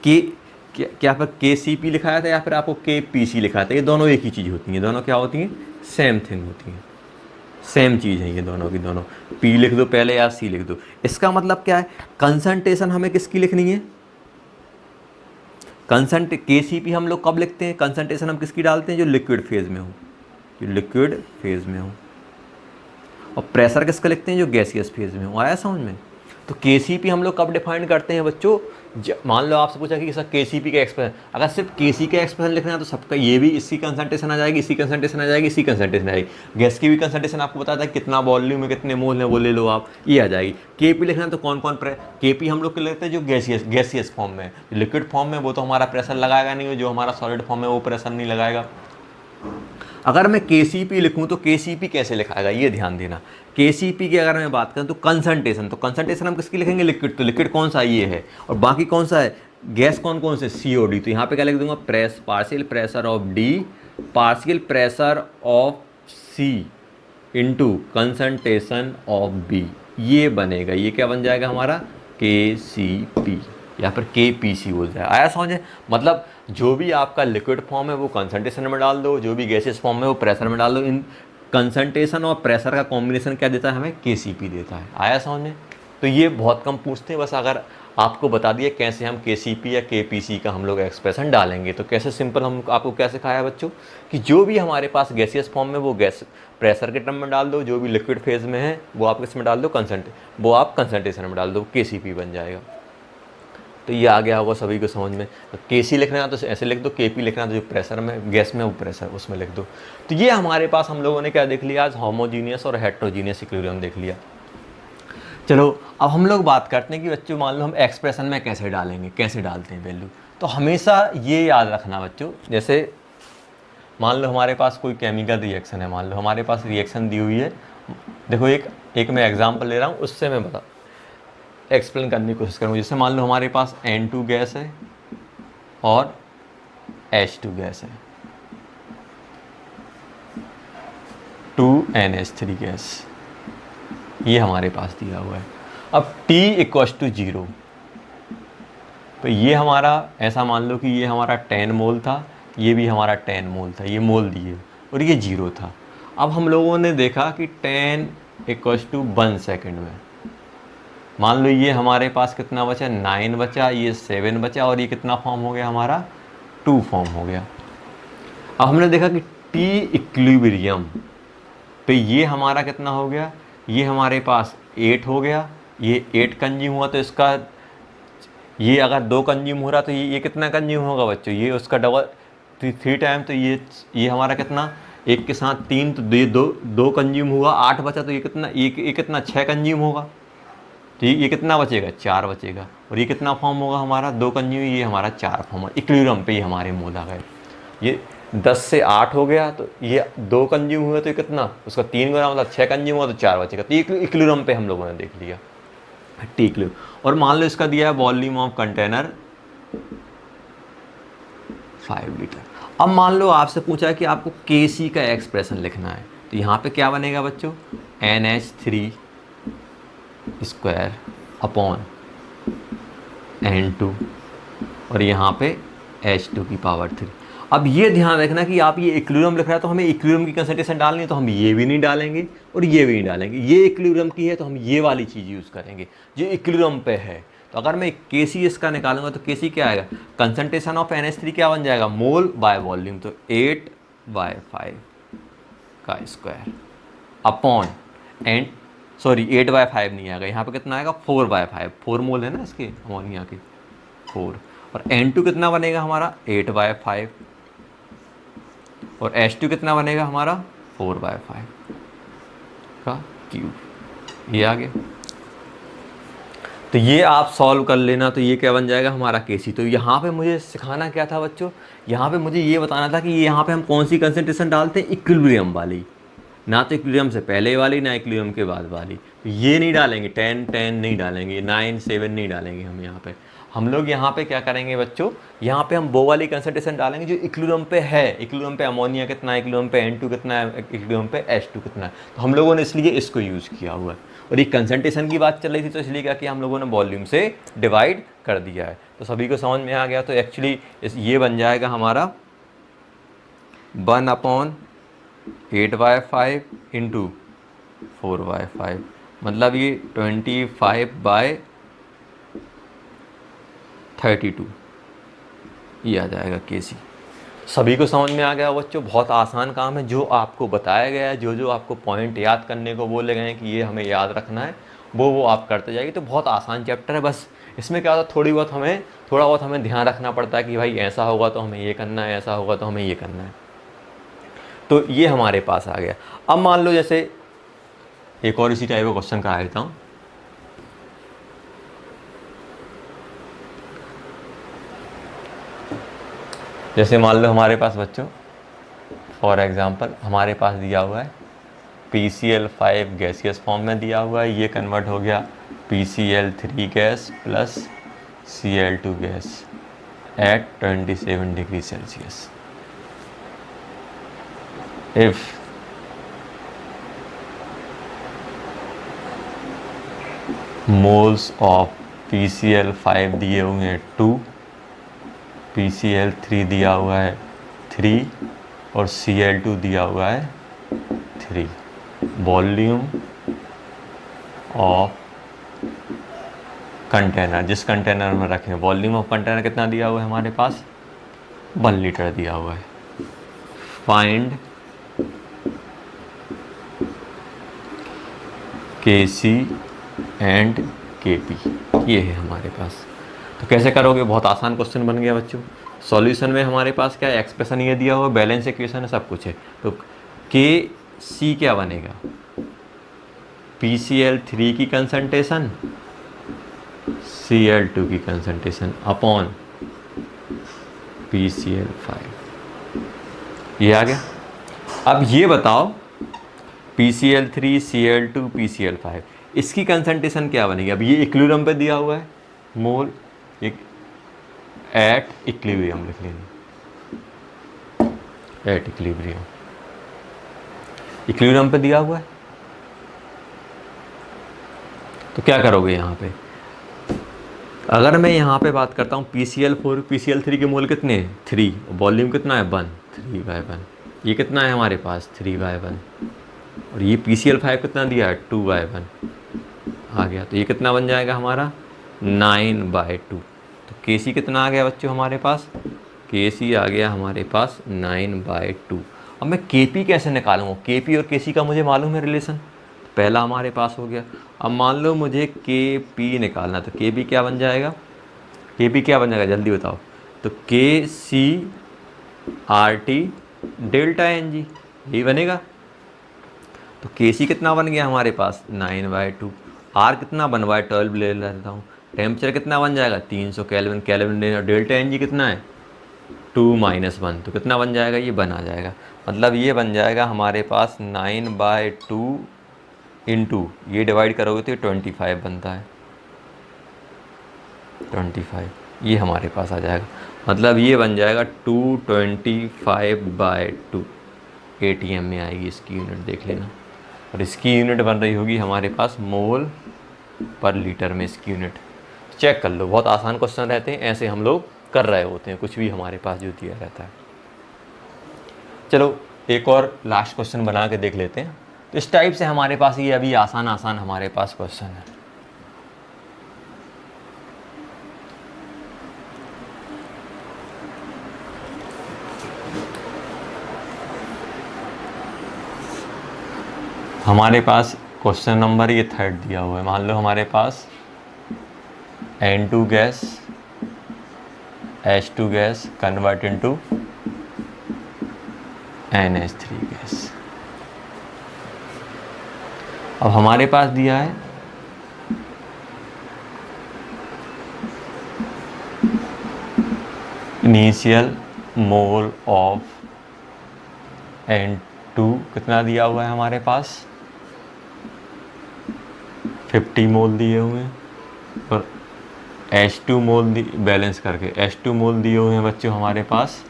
क्या पर के सी पी लिखाया था या फिर आपको के पी सी लिखाया था, ये दोनों एक ही चीज़ होती हैं, दोनों क्या होती हैं, सेम थिंग होती हैं, सेम चीज़ है ये दोनों की दोनों। पी लिख दो पहले या सी लिख दो। इसका मतलब क्या है, कंसंट्रेशन हमें किसकी लिखनी है, के सी पी हम लोग कब लिखते हैं, कंसंट्रेशन हम किसकी डालते हैं, जो लिक्विड फेज में हो, जो लिक्विड फेज में हो, और प्रेशर किसका लिखते हैं, जो गैसियस फेज में हो। आया समझ में। तो के सी पी हम लोग कब डिफाइन करते हैं बच्चों, मान लो आपसे पूछा कि सर के सी पी का एक्सप्रेशन, अगर सिर्फ के सी का एक्सप्रेशन लिखना है तो सबका ये भी इसी कंसंट्रेशन आ जाएगी, इसी कंसंट्रेशन आ जाएगी, इसी कंसंट्रेशन आएगी। गैस की भी कंसंट्रेशन आपको बताता है कितना वॉल्यूम में कितने मोल है वो ले लो आप, ये आ जाएगी। के पी लिखना है तो कौन कौन के पी हम लोग लेते हैं जो गैसियस फॉर्म में, लिक्विड फॉर्म में वो तो हमारा प्रेशर लगाएगा नहीं, जो हमारा सॉलिड फॉर्म में वो प्रेशर नहीं लगाएगा। अगर मैं के सी पी लिखूँ तो के सी पी कैसे लिखाएगा, ये ध्यान देना। के सी पी की अगर मैं बात करूँ तो कंसंट्रेशन हम किसकी लिखेंगे, लिक्विड, तो लिक्विड कौन सा ये है, और बाकी कौन सा है, गैस कौन कौन से, सीओडी। तो यहाँ पे क्या लिख दूंगा, partial pressure of D partial pressure of C into concentration of B, ये बनेगा। ये क्या बन जाएगा हमारा, के सी पी या फिर के पी सी हो जाए। आया समझे, मतलब जो भी आपका लिक्विड फॉर्म है वो कंसंट्रेशन में डाल दो, जो भी गैसेस फॉर्म है वो प्रेशर में डाल दो। इन कंसंट्रेशन और प्रेशर का कॉम्बिनेशन क्या देता है हमें, के सी पी देता है। आया समझ में। तो ये बहुत कम पूछते हैं, बस अगर आपको बता दिया कैसे हम के सी पी या के पी सी का हम लोग एक्सप्रेशन डालेंगे। तो कैसे सिंपल हम आपको क्या सिखाया बच्चों, कि जो भी हमारे पास गैसियस फॉर्म में वो गैस प्रेशर के टर्म में डाल दो, जो भी लिक्विड फेज में है वो आप किस में डाल दो, वो आप कंसंट्रेशन में डाल दो, के सी पी बन जाएगा। तो ये आ गया होगा सभी को समझ में। तो के सी लिखना है तो ऐसे लिख दो, के पी लिखना है तो जो प्रेशर में गैस में वो प्रेशर उसमें लिख दो। तो ये हमारे पास हम लोगों ने क्या देख लिया आज, होमोजीनियस और हेट्रोजीनियस इक्विलिब्रियम देख लिया। चलो अब हम लोग बात करते हैं कि बच्चों मान लो हम एक्सप्रेशन में कैसे डालेंगे, कैसे डालते हैं वैल्यू। तो हमेशा ये याद रखना बच्चों, जैसे मान लो हमारे पास कोई केमिकल रिएक्शन है, मान लो हमारे पास रिएक्शन दी हुई है, देखो एक मैं एग्जांपल ले रहा हूँ, उससे मैं एक्सप्लेन करने की कोशिश करूँगा। जैसे मान लो हमारे पास N2 गैस है और H2 गैस है, 2NH3 गैस, ये हमारे पास दिया हुआ है। अब T = 0, तो ये हमारा ऐसा मान लो कि ये हमारा 10 मोल था, ये भी हमारा 10 मोल था, ये मोल दिए और ये 0 था। अब हम लोगों ने देखा कि 10 = 1 सेकेंड में, मान लो ये हमारे पास कितना बचा, 9 बचा, ये 7 बचा और ये कितना फॉर्म हो गया हमारा, 2 फॉर्म हो गया। अब हमने देखा कि टी इक्विलिब्रियम पे ये हमारा कितना हो गया, ये हमारे पास 8 हो गया, ये 8 कंज्यूम हुआ, तो इसका ये अगर 2 कंज्यूम हो रहा तो ये कितना कंज्यूम होगा बच्चों, ये उसका डबल 3 टाइम, तो ये हमारा कितना, एक के साथ 3, तो ये 2 कंज्यूम हुआ, 8 बचा, तो ये कितना, ये कितना 6 कंज्यूम होगा, तो ये कितना बचेगा, 4 बचेगा, और ये कितना फॉर्म होगा हमारा, 2 कंज्यूम, ये हमारा 4 फॉर्म होगा। इक्विलिब्रियम पे ही हमारे मोल आ गए। ये 10 से 8 हो गया, तो ये 2 कंज्यूम हुआ, तो ये कितना, उसका 3 गुना मतलब 6 कंज्यूम हुआ, तो 4 बचेगा। तो ये इक्विलिब्रियम पे हम लोगों ने देख लिया। T equilibrium. और मान लो इसका दिया है वॉल्यूम ऑफ कंटेनर 5 लीटर। अब मान लो आपसे पूछा है कि आपको Kc का एक्सप्रेशन लिखना है, तो यहाँ पे क्या बनेगा बच्चों, NH3 स्क्वायर अपॉन N2 और यहाँ पे H2 की पावर 3। अब ये ध्यान रखना कि आप ये इक्विलिब्रियम लिख रहा है तो हमें इक्विलिब्रियम की कंसंट्रेशन डालनी है, तो हम ये भी नहीं डालेंगे और ये भी नहीं डालेंगे। ये इक्विलिब्रियम की है तो हम ये वाली चीज़ यूज़ करेंगे जो इक्विलिब्रियम पे है। तो अगर मैं Kc इसका निकालूंगा तो Kc क्या आएगा, कंसंट्रेशन ऑफ NH3 क्या बन जाएगा, मोल बाय वॉल्यूम, तो 8/5 का स्क्वायर अपॉन एंड 8/5 नहीं आएगा, यहाँ पे कितना आएगा 4/5, 4 मोल है ना इसके अमोनिया के 4, और N2 कितना बनेगा हमारा 8/5 और H2 कितना बनेगा हमारा 4/5 का क्यूब। ये आ गया, तो ये आप सॉल्व कर लेना, तो ये क्या बन जाएगा हमारा Kc। तो यहाँ पे मुझे सिखाना क्या था बच्चों, यहाँ पे मुझे ये बताना था कि यहाँ पे हम कौन सी कंसंट्रेशन डालते हैं, इक्विलिब्रियम वाली, ना तो इक्विलिब्रियम से पहले वाली ना इक्विलिब्रियम के बाद वाली। तो ये नहीं डालेंगे, 10 नहीं डालेंगे, 9 7 नहीं डालेंगे हम यहाँ पे। हम लोग यहाँ पे क्या करेंगे बच्चों, यहाँ पे हम वो वाली कंसंट्रेशन डालेंगे जो इक्विलिब्रियम पे है। इक्विलिब्रियम पे अमोनिया कितना है, इक्विलिब्रियम पे N2 कितना है, इक्विलिब्रियम पे H2 कितना है। तो हम लोगों ने इसलिए इसको यूज़ किया हुआ है। और ये कंसंट्रेशन की बात चल रही थी तो इसलिए क्या किया हम लोगों ने, वॉल्यूम से डिवाइड कर दिया है। तो सभी को समझ में आ गया। तो एक्चुअली ये बन जाएगा हमारा 1/8/5 इंटू 4/5, मतलब ये 25/32 ये आ जाएगा Kc। सभी को समझ में आ गया बच्चों, बहुत आसान काम है। जो आपको बताया गया है, जो आपको पॉइंट याद करने को बोले गए हैं कि ये हमें याद रखना है, वो आप करते जाइए। तो बहुत आसान चैप्टर है। बस इसमें क्या होता है, थोड़ा बहुत हमें ध्यान रखना पड़ता है कि भाई ऐसा होगा तो हमें ये करना है, ऐसा होगा तो हमें ये करना है। तो ये हमारे पास आ गया। अब मान लो जैसे एक और इसी टाइप का क्वेश्चन करा देता हूँ। जैसे मान लो हमारे पास बच्चों फॉर एग्जांपल हमारे पास दिया हुआ है PCl5 गैसियस फॉर्म में दिया हुआ है, ये कन्वर्ट हो गया PCl3 gas plus Cl2 gas at 27 degree Celsius. If moles of PCl5 दिए हुए हैं 2, PCl3 दिया हुआ है 3 और Cl2 दिया हुआ है 3, वॉल्यूम ऑफ कंटेनर, जिस कंटेनर में रखें, वॉल्यूम ऑफ कंटेनर कितना दिया हुआ है हमारे पास 1 लीटर दिया हुआ है। फाइंड Kc एंड Kp, ये है हमारे पास। तो कैसे करोगे, बहुत आसान क्वेश्चन बन गया बच्चों। सॉल्यूशन में हमारे पास क्या एक्सप्रेशन ये दिया हुआ, बैलेंस इक्वेशन है, सब कुछ है। तो Kc क्या बनेगा, PCl3 की कंसंट्रेशन Cl2 की कंसंट्रेशन अपॉन PCl5, ये आ गया। अब ये बताओ PCl3 Cl2 PCl5 इसकी कंसंट्रेशन क्या बनेगी। अब ये इक्विलिब्रियम पे दिया हुआ है, मोल एक एट इक्विलिब्रियम लिख लेंगे, एट इक्विलिब्रियम, इक्विलिब्रियम पे दिया हुआ है। तो क्या करोगे यहाँ पे, अगर मैं यहाँ पे बात करता हूँ PCl4 PCl3 के मोल कितने हैं 3, वॉल्यूम कितना है 1, 3/1, ये कितना है हमारे पास 3/1, और ये PCl5 कितना दिया है 2/1 आ गया। तो ये कितना बन जाएगा हमारा 9/2। तो Kc कितना आ गया बच्चों हमारे पास, Kc आ गया हमारे पास 9/2। अब मैं Kp कैसे निकालूंगा, Kp और Kc का मुझे मालूम है रिलेशन, पहला हमारे पास हो गया। अब मान लो मुझे Kp निकालना, तो Kp क्या बन जाएगा, Kp क्या बन जाएगा जल्दी बताओ। तो Kc RT डेल्टा Ng यही बनेगा। तो Kc कितना बन गया हमारे पास 9/2, R कितना 1/12 ले लेता हूँ, टेम्परेचर कितना बन जाएगा 300 केल्विन, डेल्टा Ng कितना है 2 - 1, तो कितना बन जाएगा ये 1 आ जाएगा। मतलब ये बन जाएगा हमारे पास 9/2 इंटू ये डिवाइड करोगे तो 25 बनता है, 25, ये हमारे पास आ जाएगा। मतलब ये बन जाएगा 225/2 ATM में आएगी इसकी यूनिट, देख लेना। और इसकी यूनिट बन रही होगी हमारे पास मोल पर लीटर में, इसकी यूनिट चेक कर लो। बहुत आसान क्वेश्चन रहते हैं, ऐसे हम लोग कर रहे होते हैं कुछ भी हमारे पास जो दिया रहता है। चलो एक और लास्ट क्वेश्चन बना के देख लेते हैं। तो इस टाइप से हमारे पास ये अभी आसान आसान हमारे पास क्वेश्चन है। हमारे पास क्वेश्चन नंबर ये 3 दिया हुआ है। मान लो हमारे पास N2 gas H2 gas convert into NH3 gas. अब हमारे पास दिया है इनिशियल मोल ऑफ N2 कितना दिया हुआ है हमारे पास 50 मोल दिए हुए हैं, और H2 मोल बैलेंस करके H2 मोल दिए हुए हैं बच्चों हमारे पास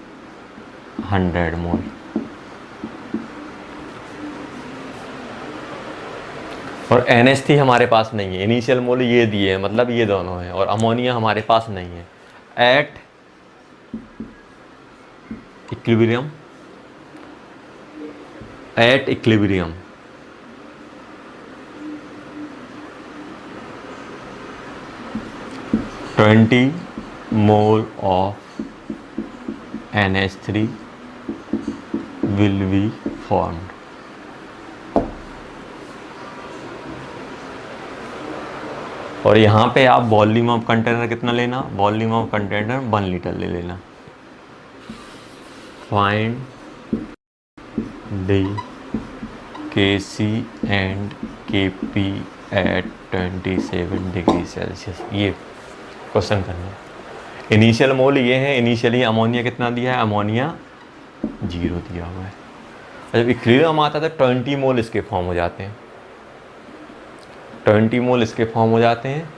100 मोल। और NH3 हमारे पास नहीं है, इनिशियल मोल ये दिए हैं, मतलब ये दोनों हैं, और अमोनिया हमारे पास नहीं है। At equilibrium 20 mole of NH3 will be formed। और यहाँ पे आप वॉल्यूम ऑफ कंटेनर कितना लेना, वॉल्यूम ऑफ कंटेनर 1 लीटर ले लेना। Find the Kc and Kp at 27 degree Celsius, ये क्वेश्चन करना है। इनिशियल मोल ये है, इनिशियली अमोनिया कितना दिया है, अमोनिया 0 दिया हुआ है। जब इक्विलिब्रियम आता है तो 20 मोल इसके फॉर्म हो जाते हैं, 20 मोल इसके फॉर्म हो जाते हैं।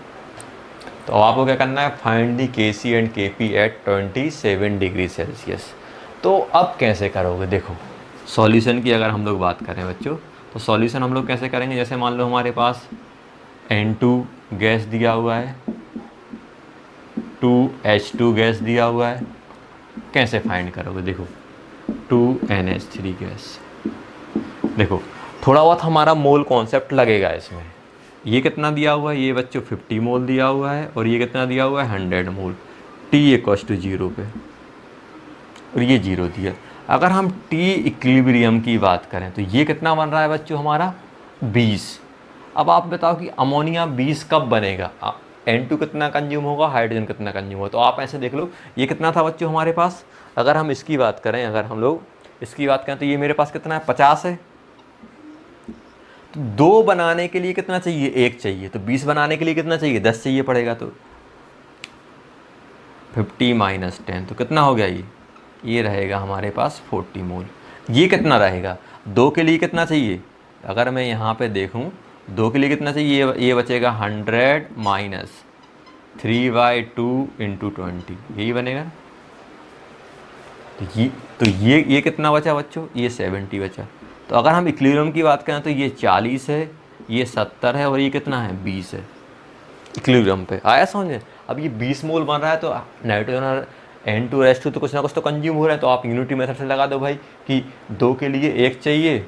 तो आपको क्या करना है, find the Kc and Kp at 27 degree Celsius. तो अब कैसे करोगे, देखो सॉल्यूशन की अगर हम लोग बात करें बच्चों, तो सॉल्यूशन हम लोग कैसे करेंगे। जैसे मान लो हमारे पास N2 गैस दिया हुआ है, 2H2 गैस दिया हुआ है, कैसे फाइंड करोगे, देखो 2NH3 गैस। देखो थोड़ा बहुत हमारा मोल कॉन्सेप्ट लगेगा इसमें। ये कितना दिया हुआ है, ये बच्चों 50 मोल दिया हुआ है, और ये कितना दिया हुआ है 100 मोल। T इक्वल्स टू 0 पे, और ये 0 दिया। अगर हम T इक्विलिब्रियम की बात करें तो ये कितना बन रहा है बच्चों हमारा 20। अब आप बताओ कि अमोनिया 20 कब बनेगा, N2 कितना कंज्यूम होगा, हाइड्रोजन कितना कंज्यूम होगा। तो आप ऐसे देख लो, ये कितना था बच्चों हमारे पास, अगर हम इसकी बात करें, अगर हम लोग इसकी बात करें तो ये मेरे पास कितना है 50 है। तो 2 बनाने के लिए कितना चाहिए, 1 चाहिए। तो 20 बनाने के लिए कितना चाहिए, 10 चाहिए पड़ेगा। तो 50 माइनस 10 तो कितना हो गया, ये रहेगा हमारे पास 40 मोल। ये कितना रहेगा, 2 के लिए कितना चाहिए, अगर मैं यहाँ पे देखूँ 2 के लिए कितना चाहिए, ये बचेगा 100 माइनस 3/2 इंटू 20, यही बनेगा। तो ये कितना बचा बच्चों, ये 70 बचा। तो अगर हम इक्विलिब्रियम की बात करें तो ये 40 है, ये 70 है, और ये कितना है 20 है इक्विलिब्रियम पे। आया समझ में। अब ये 20 मोल बन रहा है, तो नाइट्रोजन और N2 H2 तो कुछ ना कुछ तो कंज्यूम हो रहा है। तो आप यूनिटी मेथड से लगा दो भाई कि 2 के लिए 1 चाहिए,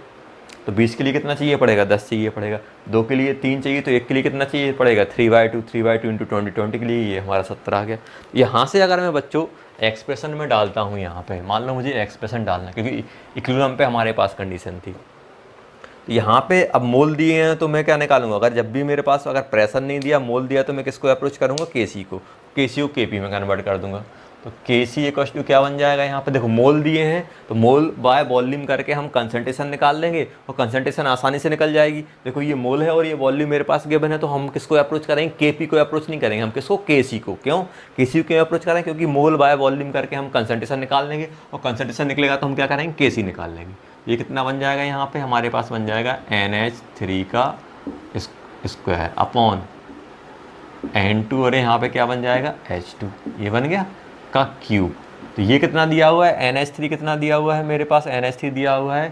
तो 20 के लिए कितना चाहिए पड़ेगा, 10 चाहिए पड़ेगा। 2 के लिए 3 चाहिए, तो 1 के लिए कितना चाहिए पड़ेगा 3/2 इंटू 20 के लिए ये हमारा 70 आ गया। यहाँ से अगर मैं बच्चों एक्सप्रेशन में डालता हूँ, यहाँ पे मान लो मुझे एक्सप्रेशन डालना, क्योंकि इक्विलिब्रियम पे हमारे पास कंडीशन थी। तो यहाँ पे अब मोल दिए हैं तो मैं क्या निकालूंगा, अगर जब भी मेरे पास अगर प्रेशर नहीं दिया, मोल दिया, तो मैं किसको अप्रोच करूँगा, Kc को Kp में कन्वर्ट कर दूंगा। तो Kc इक्वल्स टू क्या बन जाएगा, यहाँ पे देखो मोल दिए हैं तो मोल बाय वॉल्यूम करके हम कंसंट्रेशन निकाल लेंगे, और कंसंट्रेशन आसानी से निकल जाएगी। देखो ये मोल है और ये वॉल्यूम मेरे पास गिवन है, तो हम किसको अप्रोच करेंगे, Kp को अप्रोच नहीं करेंगे, हम किसको, Kc को। क्यों Kc को क्यों अप्रोच करें, क्योंकि मोल बाय वॉल्यूम करके हम कंसंट्रेशन निकाल लेंगे, और कंसंट्रेशन निकलेगा तो हम क्या करेंगे, Kc निकाल लेंगे। ये कितना बन जाएगा, यहाँ पे हमारे पास बन जाएगा NH3 का स्क्वायर अपॉन N2 और यहाँ पे क्या बन जाएगा H2, ये बन गया का क्यूब। तो ये कितना दिया हुआ है, NH3 कितना दिया हुआ है मेरे पास, NH3 दिया हुआ है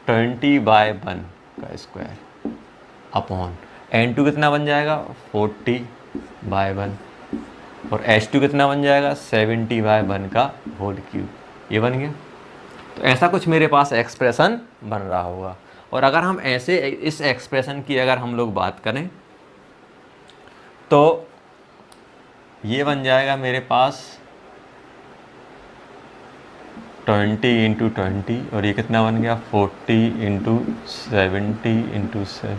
20/1 का स्क्वायर अपॉन N2 कितना बन जाएगा 40/1 और H2 कितना बन जाएगा 70/1 का होल क्यूब, ये बन गया। तो ऐसा कुछ मेरे पास एक्सप्रेशन बन रहा होगा। और अगर हम ऐसे इस एक्सप्रेशन की अगर हम लोग बात करें तो ये बन जाएगा मेरे पास 20 × 20 और ये कितना बन गया 40 × 70 × 7,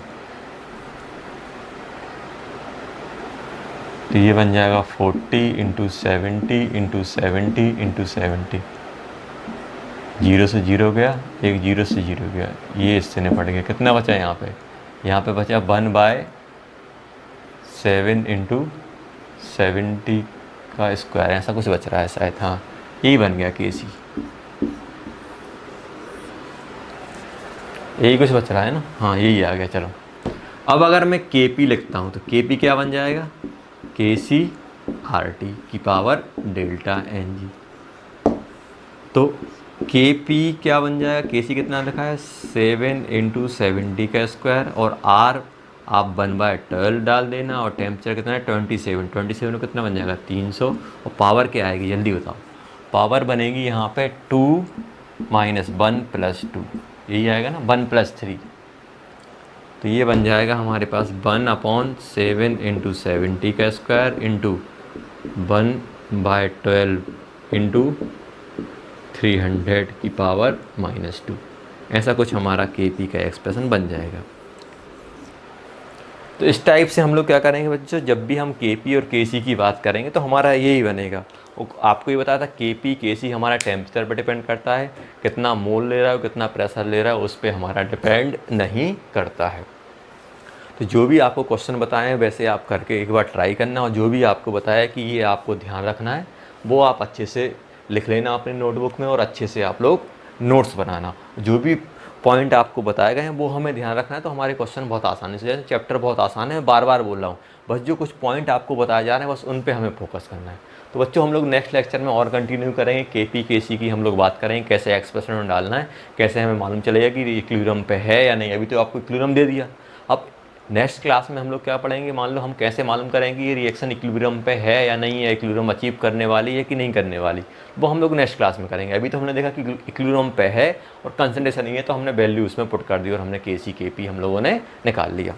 तो ये बन जाएगा 40 × 70 × 70 × 70, 0 से 0 गया, एक 0 से 0 गया, ये इससे निपट गया। कितना बचा यहाँ पे बचा 1/7 × 70 का स्क्वायर, ऐसा कुछ बच रहा है शायद, हाँ यही बन गया केसी, यही कुछ बच रहा है ना, हाँ यही आ गया। चलो अब अगर मैं केपी लिखता हूँ तो केपी क्या बन जाएगा केसी RT की पावर डेल्टा NG। तो केपी क्या बन जाएगा, केसी कितना लिखा है 7 × 70 का स्क्वायर और R आप 1/12 डाल देना और टेम्परेचर कितना है 27 को कितना बन जाएगा 300 और पावर क्या आएगी जल्दी बताओ, पावर बनेगी यहाँ पे 2 - 1 + 2, यही आएगा ना 1 + 3, तो ये बन जाएगा हमारे पास 1/7 × 70 का स्क्वायर इंटू 1/12 × 300 की पावर -2, ऐसा कुछ हमारा केपी का एक्सप्रेशन बन जाएगा। तो इस टाइप से हम लोग क्या करेंगे बच्चों, जब भी हम केपी और केसी की बात करेंगे तो हमारा यही बनेगा। आपको ये बताया था केपी केसी हमारा टेम्परेचर पर डिपेंड करता है, कितना मोल ले रहा है कितना प्रेशर ले रहा है उस पर हमारा डिपेंड नहीं करता है। तो जो भी आपको क्वेश्चन बताएं वैसे आप करके एक बार ट्राई करना और जो भी आपको बताया कि ये आपको ध्यान रखना है वो आप अच्छे से लिख लेना अपनी नोटबुक में और अच्छे से आप लोग नोट्स बनाना। जो भी पॉइंट आपको बताए गए हैं वो हमें ध्यान रखना है, तो हमारे क्वेश्चन बहुत आसानी से, जैसे चैप्टर बहुत आसान है, बार बार बोल रहा हूँ, बस जो कुछ पॉइंट आपको बताए जा रहे हैं बस उन पे हमें फोकस करना है। तो बच्चों हम लोग नेक्स्ट लेक्चर में और कंटिन्यू करेंगे, केपी केसी की हम लोग बात करेंगे, कैसे एक्सप्रेशन में डालना है, कैसे हमें मालूम चलेगा कि इक्विलिब्रियम पे है या नहीं। अभी तो आपको इक्विलिब्रियम दे दिया, अब नेक्स्ट क्लास में हम लोग क्या पढ़ेंगे, मान लो हम कैसे मालूम करेंगे ये रिएक्शन इक्विलिब्रियम पे है या नहीं है, इक्विलिब्रियम अचीव करने वाली है कि नहीं करने वाली, वो हम लोग नेक्स्ट क्लास में करेंगे। अभी तो हमने देखा कि इक्विलिब्रियम पे है और कंसंट्रेशन नहीं है तो हमने वैल्यू उसमें पुट कर दी और हमने केसी केपी हम लोगों ने निकाल लिया।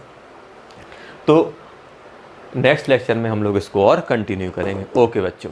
तो नेक्स्ट लेक्चर में हम लोग इसको और कंटिन्यू करेंगे। ओके बच्चों।